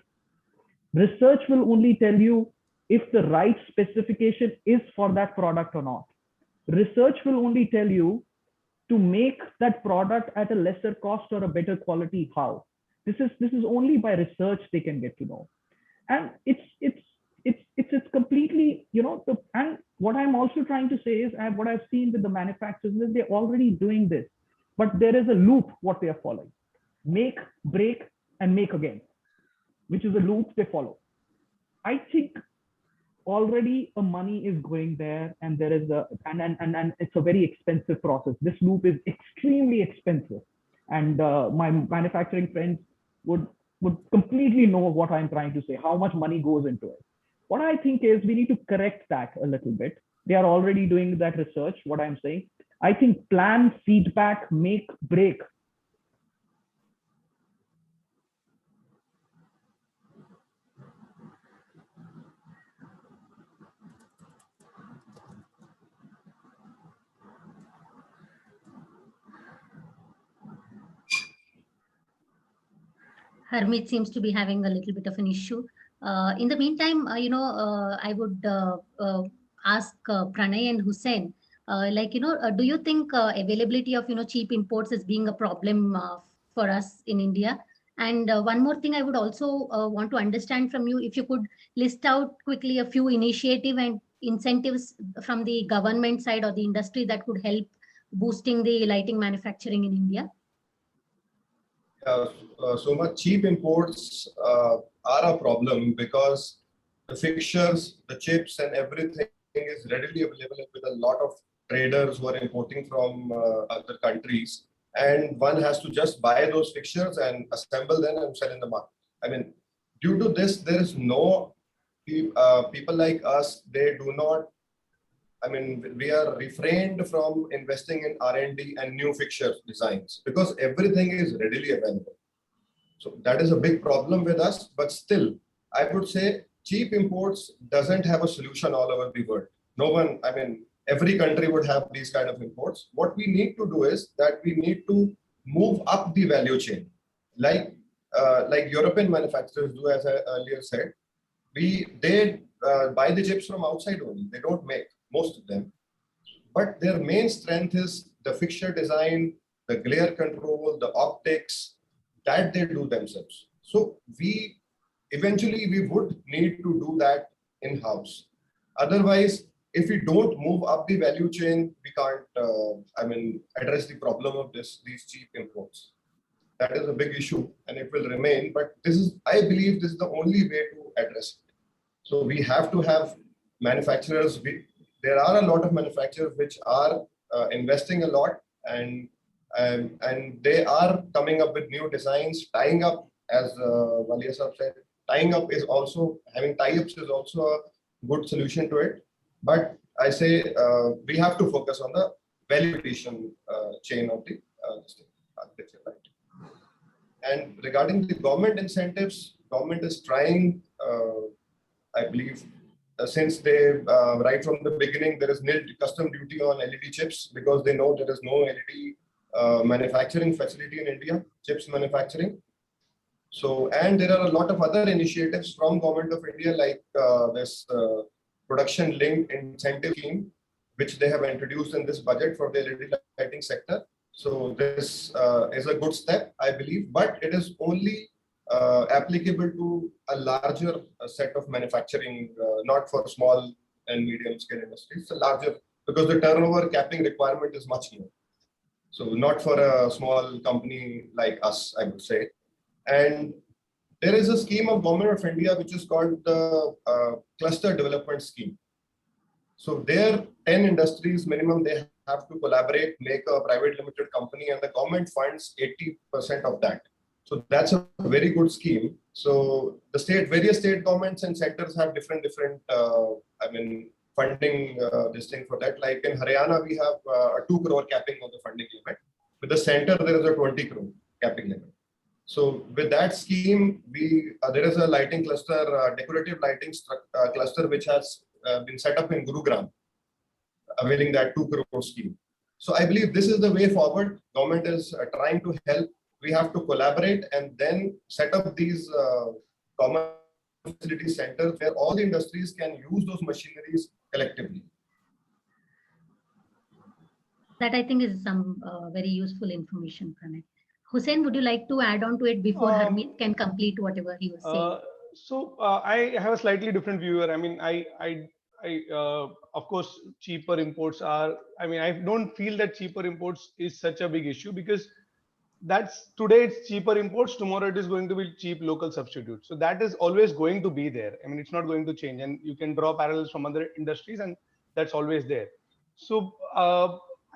[SPEAKER 4] Research will only tell you if the right specification is for that product or not. Research will only tell you to make that product at a lesser cost or a better quality. How? This is only by research they can get to know. And it's completely, and what I'm also trying to say is, what I've seen with the manufacturers is they're already doing this, but there is a loop what they are following: make, break, and make again, which is a loop they follow. I think already a money is going there, and there is and it's a very expensive process. This loop is extremely expensive, and my manufacturing friends would completely know what I'm trying to say, how much money goes into it. What I think is we need to correct that a little bit. They are already doing that research, what I'm saying. I think plan, feedback, make, break.
[SPEAKER 2] Harmeet seems to be having a little bit of an issue. In the meantime, I would ask Pranay and Hussain, do you think availability of, cheap imports is being a problem for us in India? And one more thing I would also want to understand from you, if you could list out quickly a few initiative and incentives from the government side or the industry that could help boosting the lighting manufacturing in India.
[SPEAKER 5] So much cheap imports are a problem because the fixtures, the chips and everything is readily available with a lot of traders who are importing from other countries. And one has to just buy those fixtures and assemble them and sell in the market. I mean, due to this, there is no people like us, they do not, I mean, we are refrained from investing in R&D and new fixture designs because everything is readily available. So that is a big problem with us, but still, I would say cheap imports doesn't have a solution all over the world. No one, I mean, every country would have these kind of imports. What we need to do is that we need to move up the value chain, like European manufacturers do, as I earlier said. They buy the chips from outside only. They don't make, most of them. But their main strength is the fixture design, the glare control, the optics, that they do themselves. So eventually we would need to do that in-house. Otherwise, if we don't move up the value chain, we can't, address the problem of these cheap imports. That is a big issue and it will remain, but I believe this is the only way to address it. So we have to have manufacturers. There are a lot of manufacturers which are investing a lot and they are coming up with new designs, tying up, as Walia Sahab said, having tie-ups is also a good solution to it. But I say we have to focus on the value addition chain of the architecture. Right? And regarding the government incentives, government is trying, I believe, since they, right from the beginning, there is nil custom duty on LED chips because they know there is no LED manufacturing facility in India, chips manufacturing. So, and there are a lot of other initiatives from Government of India like this production linked incentive scheme, which they have introduced in this budget for the LED lighting sector. So this is a good step, I believe, but it is only applicable to a larger set of manufacturing, not for small and medium scale industries. It's a larger, because the turnover capping requirement is much more. So not for a small company like us, I would say. And there is a scheme of Government of India which is called the Cluster Development Scheme. So there, 10 industries minimum, they have to collaborate, make a private limited company, and the government funds 80% of that. So that's a very good scheme. So the various state governments and sectors have different funding this thing for that. Like in Haryana, we have a 2 crore capping of the funding limit. With the center, there is a 20 crore capping limit. So with that scheme, there is a lighting cluster, decorative lighting cluster, which has been set up in Gurugram, availing that 2 crore scheme. So I believe this is the way forward. Government is trying to help. We have to collaborate and then set up these common facility centers where all the industries can use those machineries collectively.
[SPEAKER 2] That I think is some very useful information, Pranay. Hussain, would you like to add on to it before Harmeet can complete whatever he was saying?
[SPEAKER 6] So I have a slightly different view. I mean, of course, cheaper imports are, I don't feel that cheaper imports is such a big issue because today it's cheaper imports, tomorrow it is going to be cheap local substitutes. So that is always going to be there. I mean, it's not going to change, and you can draw parallels from other industries and that's always there. So,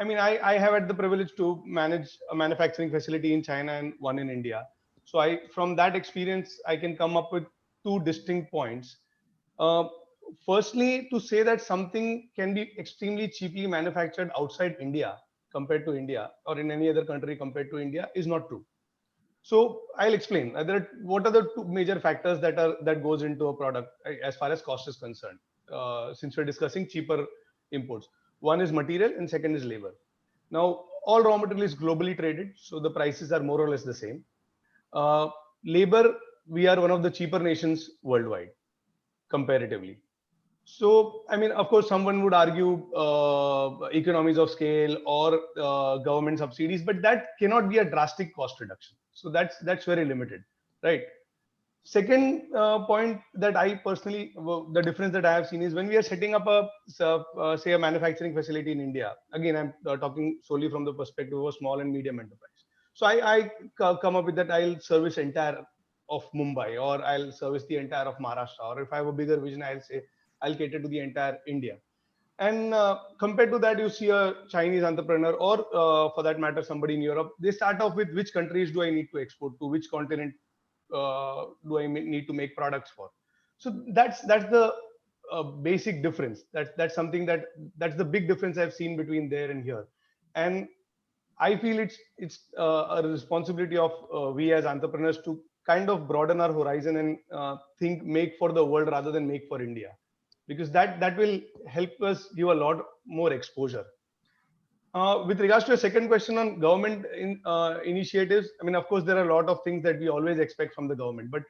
[SPEAKER 6] I have had the privilege to manage a manufacturing facility in China and one in India. So from that experience, I can come up with 2 distinct points. Firstly, to say that something can be extremely cheaply manufactured outside India compared to India or in any other country compared to India is not true. So I'll explain. What are the 2 major factors that goes into a product as far as cost is concerned, since we're discussing cheaper imports. One is material and second is labor. Now, all raw material is globally traded, so the prices are more or less the same. Labor, we are one of the cheaper nations worldwide, comparatively. So, of course, someone would argue economies of scale or government subsidies, but that cannot be a drastic cost reduction. So that's very limited, right? Second point that I personally, the difference that I have seen is when we are setting up say a manufacturing facility in India. Again, I'm talking solely from the perspective of a small and medium enterprise. So I come up with that I'll service entire of Mumbai, or I'll service the entire of Maharashtra, or if I have a bigger vision, I'll say I'll cater to the entire India. And compared to that, you see a Chinese entrepreneur, or for that matter, somebody in Europe, they start off with which countries do I need to export to, which continent do I need to make products for. So that's the basic difference. That's something that's the big difference I've seen between there and here. And I feel it's a responsibility of we as entrepreneurs to kind of broaden our horizon and think make for the world rather than make for India, because that will help us give a lot more exposure. With regards to a second question on government initiatives, I mean, of course, there are a lot of things that we always expect from the government, but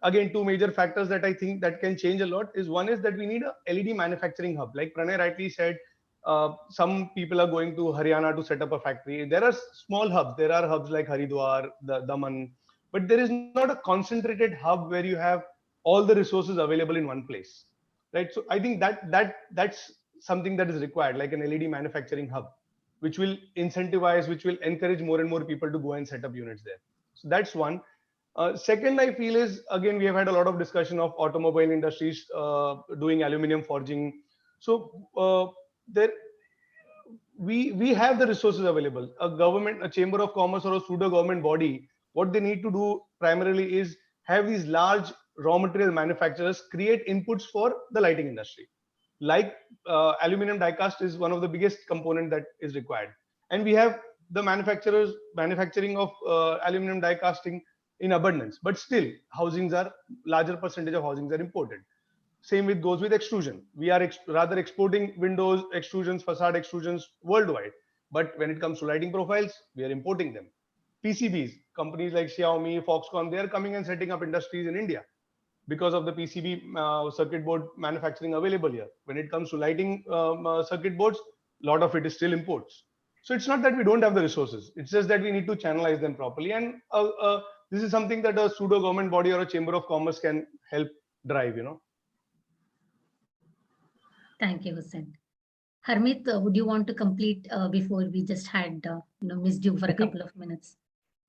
[SPEAKER 6] again, two major factors that I think that can change a lot is, one is that we need a LED manufacturing hub. Like Pranay rightly said, some people are going to Haryana to set up a factory. There are small hubs. There are hubs like Haridwar, Daman, but there is not a concentrated hub where you have all the resources available in one place, right? So I think that's something that is required, like an LED manufacturing hub, which will incentivize, which will encourage more and more people to go and set up units there. So that's one. Second, I feel is, again, we have had a lot of discussion of automobile industries doing aluminum forging. So we have the resources available. A government, a chamber of commerce or a pseudo government body, what they need to do primarily is have these large raw material manufacturers create inputs for the lighting industry. Like aluminum die cast is one of the biggest component that is required, and we have the manufacturing of aluminum die casting in abundance, but still larger percentage of housings are imported. Same goes with extrusion. We are rather exporting windows extrusions, facade extrusions worldwide, but when it comes to lighting profiles, we are importing them. PCBs, companies like Xiaomi, Foxconn, they are coming and setting up industries in India because of the PCB circuit board manufacturing available here. When it comes to lighting circuit boards, a lot of it is still imports. So it's not that we don't have the resources. It's just that we need to channelize them properly. And this is something that a pseudo government body or a chamber of commerce can help drive,
[SPEAKER 2] Thank you, Hussain. Harmeet, would you want to complete before we just had missed you for a couple of minutes?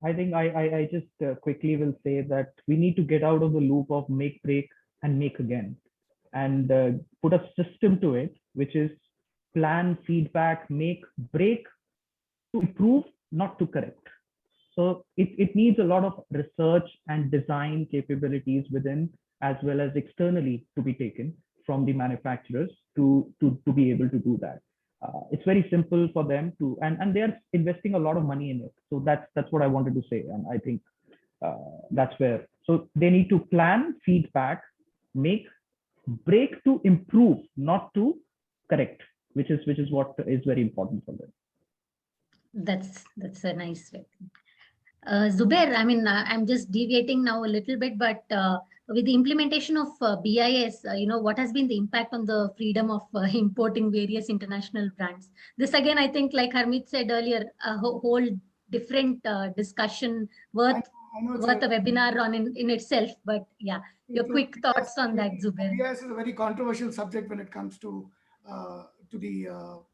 [SPEAKER 4] I think I just quickly will say that we need to get out of the loop of make, break, and make again, and put a system to it, which is plan, feedback, make, break, to improve, not to correct. So it needs a lot of research and design capabilities within as well as externally to be taken from the manufacturers to be able to do that. It's very simple for them to, and they're investing a lot of money in it. So that's what I wanted to say. And I think that's where, so they need to plan, feedback, make, break to improve, not to correct, which is what is very important for them.
[SPEAKER 2] That's a nice way. Zubair, I mean, I'm just deviating now a little bit, but with the implementation of BIS, what has been the impact on the freedom of importing various international brands? This again, I think, like Harmeet said earlier, a whole different discussion worth a webinar on in itself. But yeah, your quick thoughts on that, Zubair.
[SPEAKER 7] BIS is a very controversial subject when it comes to the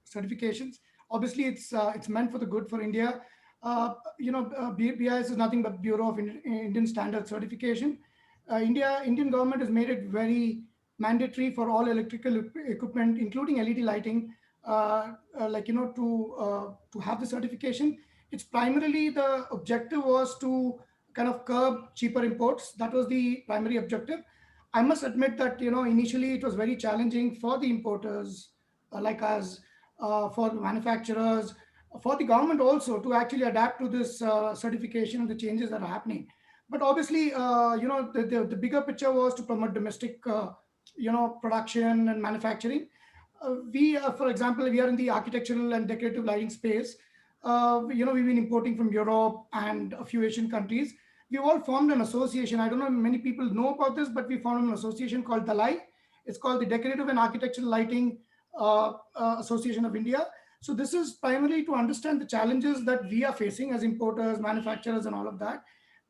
[SPEAKER 7] certifications. Obviously, it's meant for the good for India. BIS is nothing but Bureau of Indian Standard Certification. Indian government has made it very mandatory for all electrical equipment, including LED lighting, to have the certification. It's primarily, the objective was to kind of curb cheaper imports. That was the primary objective. I must admit that, initially it was very challenging for the importers like us, for the manufacturers, for the government also, to actually adapt to this certification and the changes that are happening. But obviously, the bigger picture was to promote domestic, production and manufacturing. For example, we are in the architectural and decorative lighting space. We've been importing from Europe and a few Asian countries. We all formed an association. I don't know if many people know about this, but we formed an association called DALAI. It's called the Decorative and Architectural Lighting Association of India. So this is primarily to understand the challenges that we are facing as importers, manufacturers, and all of that.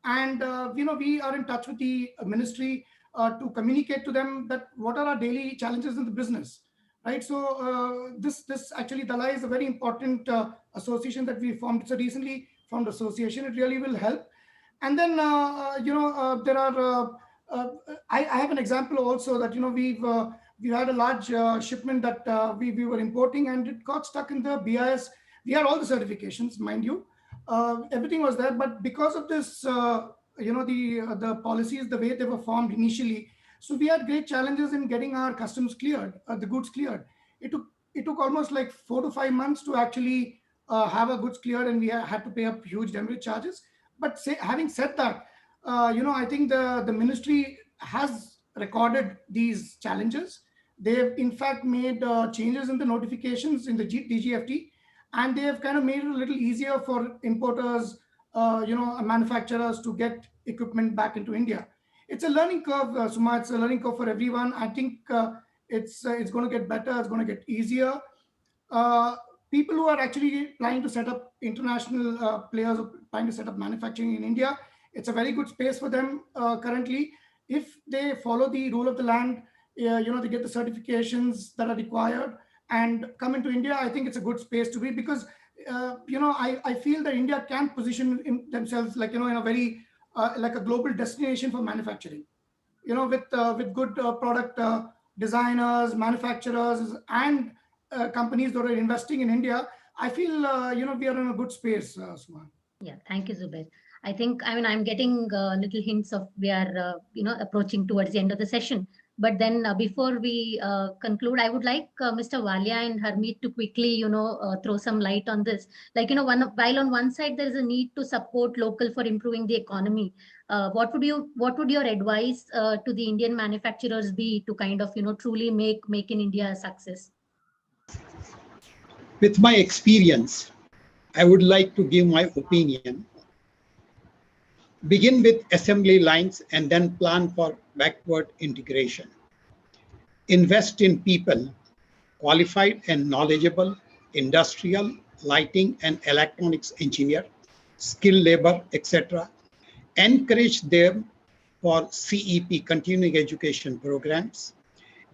[SPEAKER 7] And we are in touch with the ministry to communicate to them that what are our daily challenges in the business, right? So this actually Dalai is a very important association that we formed. It's a recently formed association. It really will help. And then there are. I have an example also that we had a large shipment that we were importing, and it got stuck in the BIS. We had all the certifications, mind you. Everything was there, but because of this, the policies, the way they were formed initially, so we had great challenges in getting our customs cleared, the goods cleared. It took almost like 4 to 5 months to actually have our goods cleared, and we had to pay up huge demurrage charges. But having said that, I think the ministry has recorded these challenges. They've in fact made changes in the notifications in the DGFT, and they have kind of made it a little easier for importers, manufacturers to get equipment back into India. It's a learning curve, Suma. It's a learning curve for everyone. I think it's going to get better. It's going to get easier. People who are actually planning to set up international players, trying to set up manufacturing in India, it's a very good space for them currently. If they follow the rule of the land, they get the certifications that are required and come into India, I think it's a good space to be, because I feel that India can position themselves like in a very like a global destination for manufacturing. With good product designers, manufacturers, and companies that are investing in India, I feel we are in a good space, Suma.
[SPEAKER 2] Yeah, thank you, Zubair. I'm getting little hints of we are approaching towards the end of the session. But then before we conclude, I would like Mr. Walia and Harmeet to quickly, throw some light on this. While on one side there is a need to support local for improving the economy, what would your advice to the Indian manufacturers be to kind of, truly make in India a success?
[SPEAKER 3] With my experience, I would like to give my opinion. Begin with assembly lines and then plan for backward integration. Invest in people, qualified and knowledgeable, industrial, lighting and electronics engineer, skilled labor, etc. Encourage them for CEP, continuing education programs.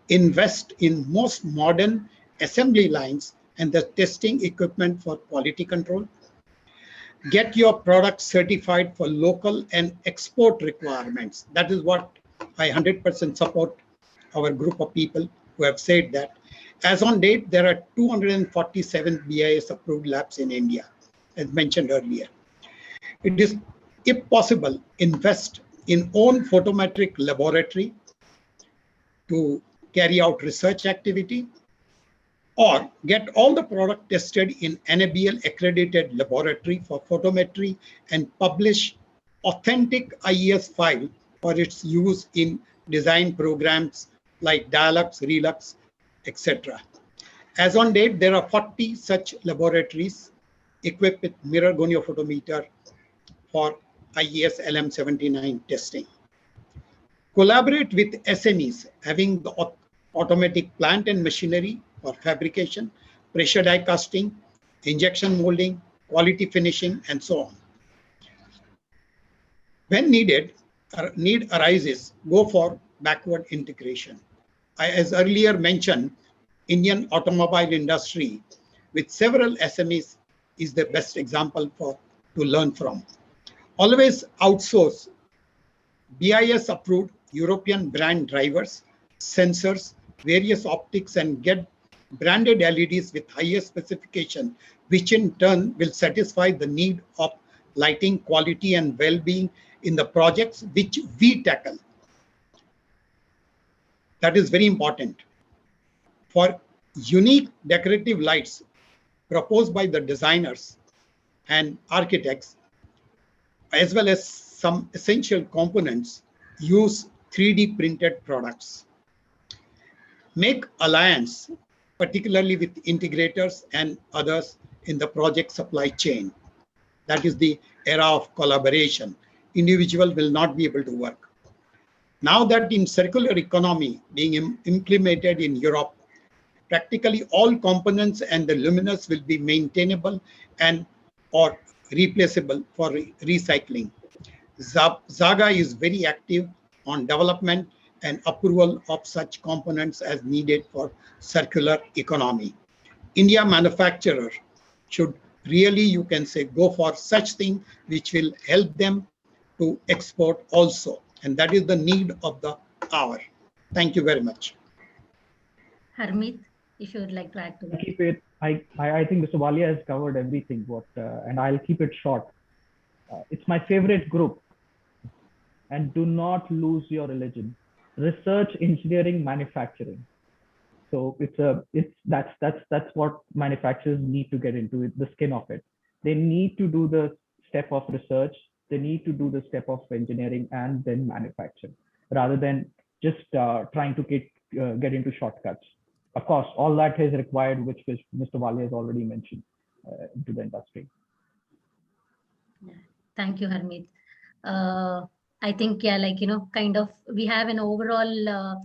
[SPEAKER 3] Invest in most modern assembly lines and the testing equipment for quality control. Get your product certified for local and export requirements. That is what I 100% support our group of people who have said that. As on date, there are 247 BIS approved labs in India, as mentioned earlier. It is, if possible, invest in own photometric laboratory to carry out research activity, or get all the product tested in NABL accredited laboratory for photometry and publish authentic IES file for its use in design programs like Dialux, Relux, etc. As on date, there are 40 such laboratories equipped with mirror goniophotometer for IES LM79 testing. Collaborate with SMEs having the automatic plant and machinery for fabrication, pressure die casting, injection molding, quality finishing, and so on. When need arises, go for backward integration. As earlier mentioned, Indian automobile industry with several SMEs is the best example to learn from. Always outsource BIS approved European brand drivers, sensors, various optics, and get branded LEDs with higher specification, which in turn will satisfy the need of lighting quality and well-being in the projects which we tackle. That is very important. For unique decorative lights proposed by the designers and architects, as well as some essential components, use 3D printed products. Make alliance, particularly with integrators and others in the project supply chain. That is the era of collaboration. Individual will not be able to work. Now that in circular economy being implemented in Europe, Practically all components and the luminous will be maintainable and or replaceable for recycling. Zaga is very active on development and approval of such components as needed for circular economy. India manufacturer should really, you can say, go for such thing which will help them to export also. And that is the need of the hour. Thank you very much.
[SPEAKER 2] Harmeet, if you would like to add to that.
[SPEAKER 4] Keep it. I think Mr. Walia has covered everything. And I'll keep it short. It's my favorite group. And do not lose your religion. Research, engineering, manufacturing. So that's what manufacturers need to get into, the skin of it. They need to do the step of research. They need to do the step of engineering and then manufacture, rather than just trying to get into shortcuts. Of course, all that is required, which Mr. Walia has already mentioned to the industry.
[SPEAKER 2] Thank you, Harmeet. I think, yeah, like, kind of, we have an overall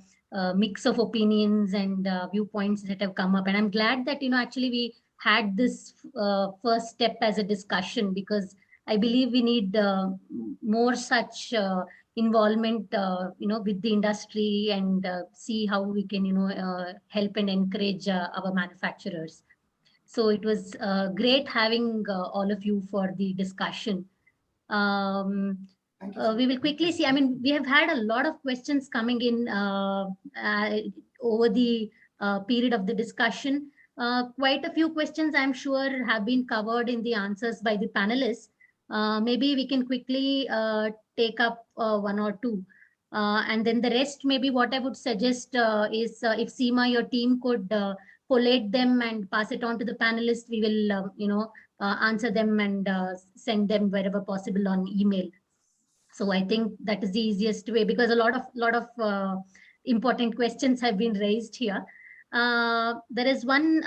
[SPEAKER 2] mix of opinions and viewpoints that have come up. And I'm glad that, actually we had this first step as a discussion, because I believe we need more such involvement, with the industry, and see how we can, help and encourage our manufacturers. So it was great having all of you for the discussion. We will quickly see. I mean, we have had a lot of questions coming in over the period of the discussion. Quite a few questions, I'm sure, have been covered in the answers by the panelists. Maybe we can quickly take up one or two. And then the rest, maybe what I would suggest is if Seema, your team could collate them and pass it on to the panelists, we will, answer them and send them wherever possible on email. So I think that is the easiest way, because a lot of important questions have been raised here. There is one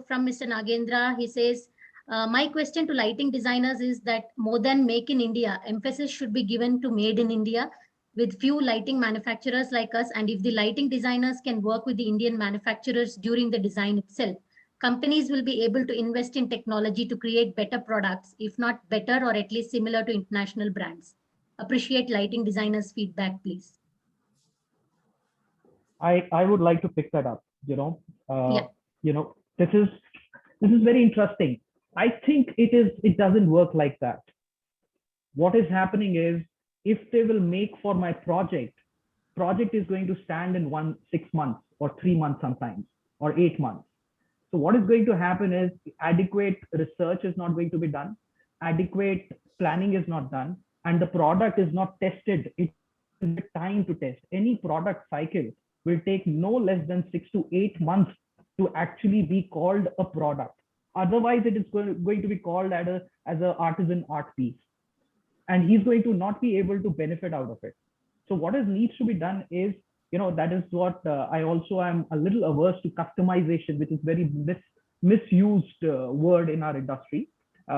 [SPEAKER 2] from Mr. Nagendra. He says, my question to lighting designers is that more than make in India, emphasis should be given to made in India, with few lighting manufacturers like us. And if the lighting designers can work with the Indian manufacturers during the design itself, companies will be able to invest in technology to create better products, if not better, or at least similar to international brands. Appreciate lighting designers' feedback, please.
[SPEAKER 4] I would like to pick that up.
[SPEAKER 2] Yeah.
[SPEAKER 4] This is very interesting. I think it doesn't work like that. What is happening is, if they will make for my project is going to stand in 6 months or 3 months sometimes, or 8 months. So what is going to happen is adequate research is not going to be done, adequate planning is not done, and the product is not tested. It takes time to test. Any product cycle will take no less than 6 to 8 months to actually be called a product. Otherwise, it is going to be called as an artisan art piece. And he's going to not be able to benefit out of it. So what needs to be done is, that is what I also am a little averse to, customization, which is very misused word in our industry,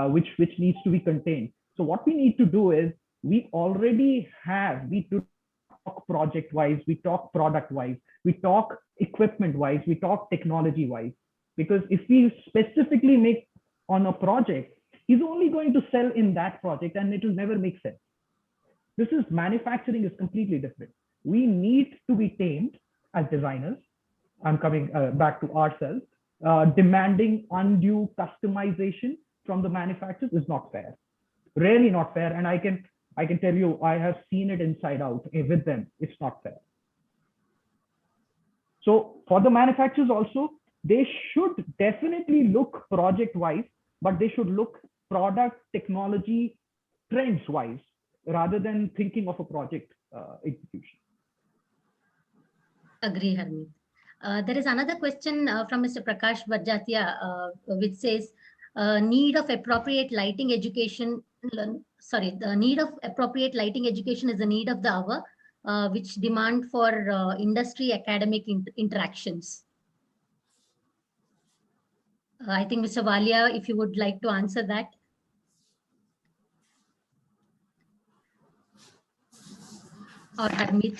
[SPEAKER 4] which needs to be contained. So what we need to do is, we already have, we do talk project-wise, we talk product-wise, we talk equipment-wise, we talk technology-wise. Because if we specifically make on a project, he's only going to sell in that project, and it will never make sense. Manufacturing is completely different. We need to be tamed as designers. I'm coming back to ourselves. Demanding undue customization from the manufacturers is not fair. Really not fair. And I can tell you, I have seen it inside out with them. It's not fair. So for the manufacturers also, they should definitely look project-wise, but they should look product, technology, trends-wise, rather than thinking of a project execution.
[SPEAKER 2] Agree, Harmeet. There is another question from Mr. Prakash Barjatia, which says, need of appropriate lighting education. The need of appropriate lighting education is the need of the hour, which demand for industry academic interactions. I think, Mr. Walia, if you would like to answer that. Or Harmeet.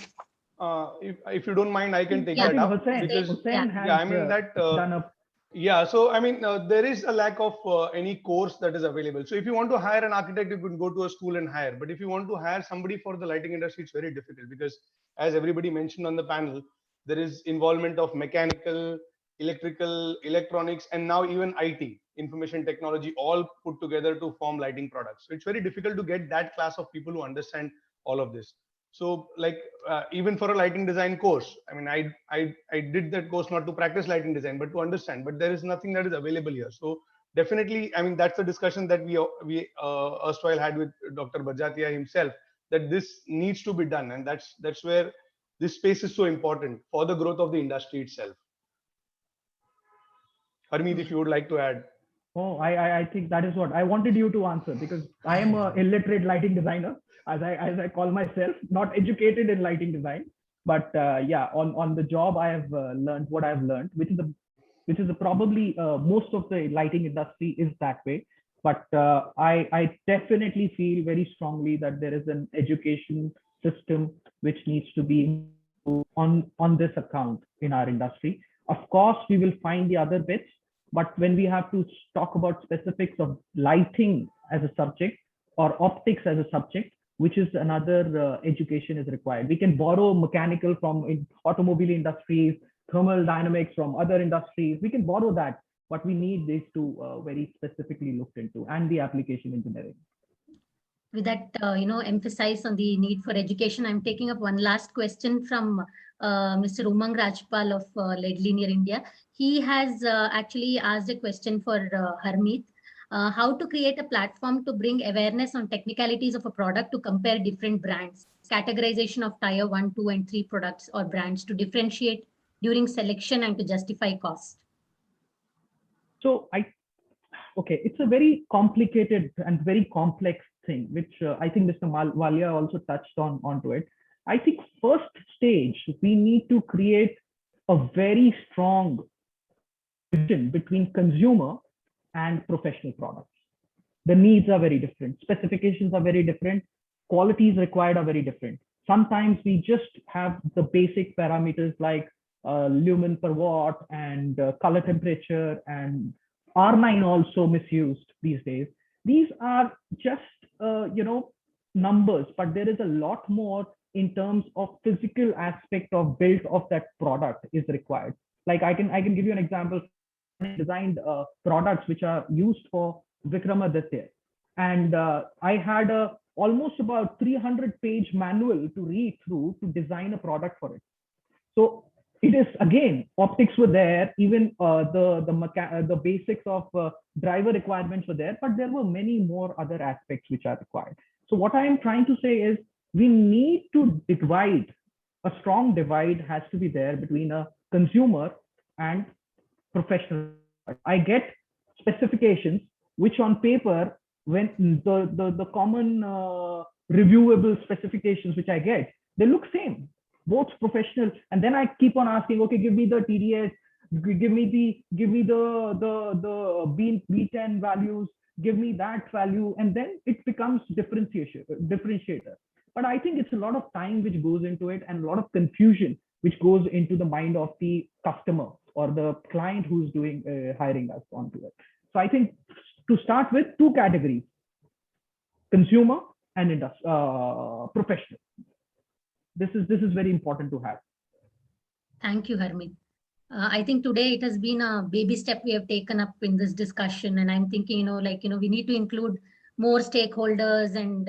[SPEAKER 6] if you don't mind, I can take
[SPEAKER 2] Yeah,
[SPEAKER 6] that up.
[SPEAKER 2] Hussain,
[SPEAKER 6] Because,
[SPEAKER 4] Hussain has
[SPEAKER 6] yeah, I mean
[SPEAKER 4] done a
[SPEAKER 6] yeah, so I mean, there is a lack of any course that is available. So if you want to hire an architect, you could go to a school and hire. But if you want to hire somebody for the lighting industry, it's very difficult because, as everybody mentioned on the panel, there is involvement of mechanical, electrical, electronics, and now even IT, information technology, all put together to form lighting products. So it's very difficult to get that class of people who understand all of this. So like even for a lighting design course, I mean, I did that course not to practice lighting design, but to understand. But there is nothing that is available here. So definitely, I mean, that's the discussion that we erstwhile had with Dr. Barjatia himself, that this needs to be done, and that's where this space is so important for the growth of the industry itself. Harmeet, if you would like to add.
[SPEAKER 4] Oh, I think that is what I wanted you to answer, because I am a illiterate lighting designer, as I call myself, not educated in lighting design. But yeah, on the job, I have learned what I've learned, which is probably most of the lighting industry is that way. But I definitely feel very strongly that there is an education system which needs to be on this account in our industry. Of course, we will find the other bits. But when we have to talk about specifics of lighting as a subject or optics as a subject, which is another education is required. We can borrow mechanical from automobile industries, thermal dynamics from other industries. We can borrow that, but we need this to very specifically looked into, and the application engineering.
[SPEAKER 2] With that, emphasize on the need for education, I'm taking up one last question from Mr. Umang Rajpal of LED Linear India. He has actually asked a question for Harmeet. How to create a platform to bring awareness on technicalities of a product to compare different brands, categorization of tier 1, 2, and 3 products or brands to differentiate during selection and to justify cost.
[SPEAKER 4] So okay, it's a very complicated and very complex thing, which I think Mr. Walia also touched onto it. I think first stage, we need to create a very strong division between consumer and professional products. The needs are very different. Specifications are very different. Qualities required are very different. Sometimes we just have the basic parameters like lumen per watt and color temperature, and R9 also misused these days. These are just numbers, but there is a lot more in terms of physical aspect of build of that product is required. Like I can give you an example. I designed products which are used for Vikramaditya, and I had almost about 300-page manual to read through to design a product for it. So it is, again, optics were there, even the basics of driver requirements were there, but there were many more other aspects which are required. So what I am trying to say is we need to divide, a strong divide has to be there between a consumer and professional. I get specifications which on paper, when the common reviewable specifications which I get, they look same, both professional, and then I keep on asking, okay, give me the TDS, give me the B10 values, give me that value, and then it becomes differentiator. But I think it's a lot of time which goes into it, and a lot of confusion which goes into the mind of the customer or the client who's doing hiring us onto it. So I think to start with, two categories: consumer and professional. This is very important to have.
[SPEAKER 2] Thank you, Harmeet. I think today it has been a baby step we have taken up in this discussion, and I'm thinking, we need to include more stakeholders and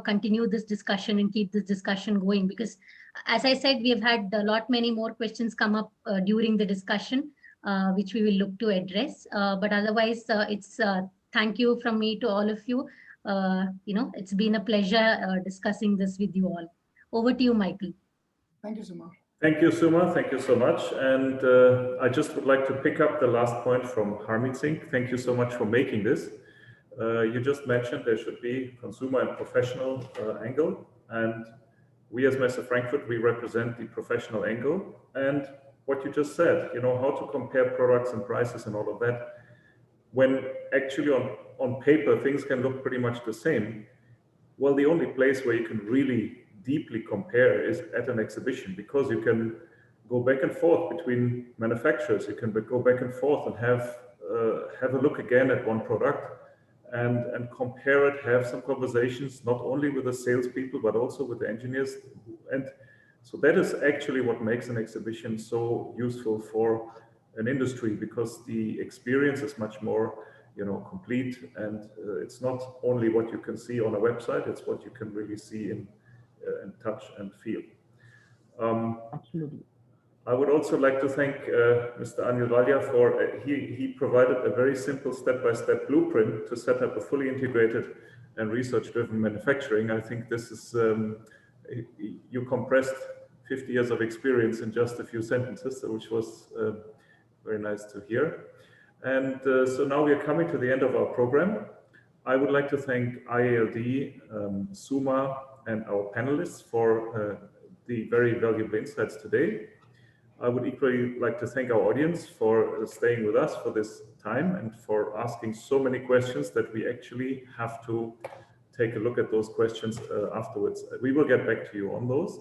[SPEAKER 2] continue this discussion and keep this discussion going, because as I said, we have had many more questions come up during the discussion, which we will look to address. But otherwise, it's thank you from me to all of you. It's been a pleasure discussing this with you all. Over to you, Michael.
[SPEAKER 7] Thank you, Suma.
[SPEAKER 1] Thank you, Suma. Thank you so much. And I just would like to pick up the last point from Harmeet Singh. Thank you so much for making this. You just mentioned there should be consumer and professional angle. And we as Messe Frankfurt, we represent the professional angle. And what you just said, how to compare products and prices and all of that, when actually on paper, things can look pretty much the same. Well, the only place where you can really deeply compare is at an exhibition, because you can go back and forth between manufacturers. You can go back and forth and have a look again at one product and compare it, have some conversations, not only with the salespeople, but also with the engineers. And so that is actually what makes an exhibition so useful for an industry, because the experience is much more, complete, and it's not only what you can see on a website, it's what you can really see and touch and feel.
[SPEAKER 4] Absolutely.
[SPEAKER 1] I would also like to thank Mr. Anil Walia for, he provided a very simple step-by-step blueprint to set up a fully integrated and research-driven manufacturing. I think this is, you compressed 50 years of experience in just a few sentences, which was very nice to hear. And so now we are coming to the end of our program. I would like to thank IALD, Suma, and our panelists for the very valuable insights today. I would equally like to thank our audience for staying with us for this time and for asking so many questions that we actually have to take a look at those questions afterwards. We will get back to you on those.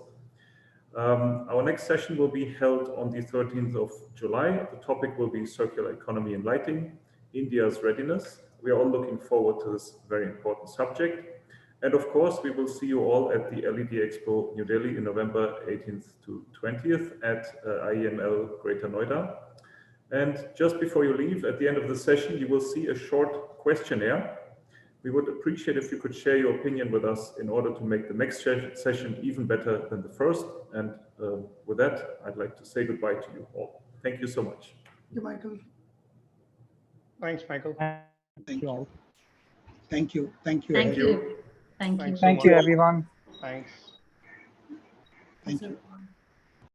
[SPEAKER 1] Our next session will be held on the 13th of July. The topic will be circular economy and lighting, India's readiness. We are all looking forward to this very important subject. And of course, we will see you all at the LED Expo New Delhi in November 18th to 20th at IEML Greater Noida. And just before you leave, at the end of the session, you will see a short questionnaire. We would appreciate if you could share your opinion with us in order to make the next session even better than the first. And with that, I'd like to say goodbye to you all. Thank you so much.
[SPEAKER 7] Thank you, Michael.
[SPEAKER 6] Thanks, Michael.
[SPEAKER 4] Thank you all.
[SPEAKER 3] Thank you. Thank you.
[SPEAKER 2] Thank
[SPEAKER 1] you.
[SPEAKER 2] you. Thank you.
[SPEAKER 6] Thanks so
[SPEAKER 8] Thank you,
[SPEAKER 6] much.
[SPEAKER 8] everyone.
[SPEAKER 6] Thanks.
[SPEAKER 3] Thank you.
[SPEAKER 7] everyone.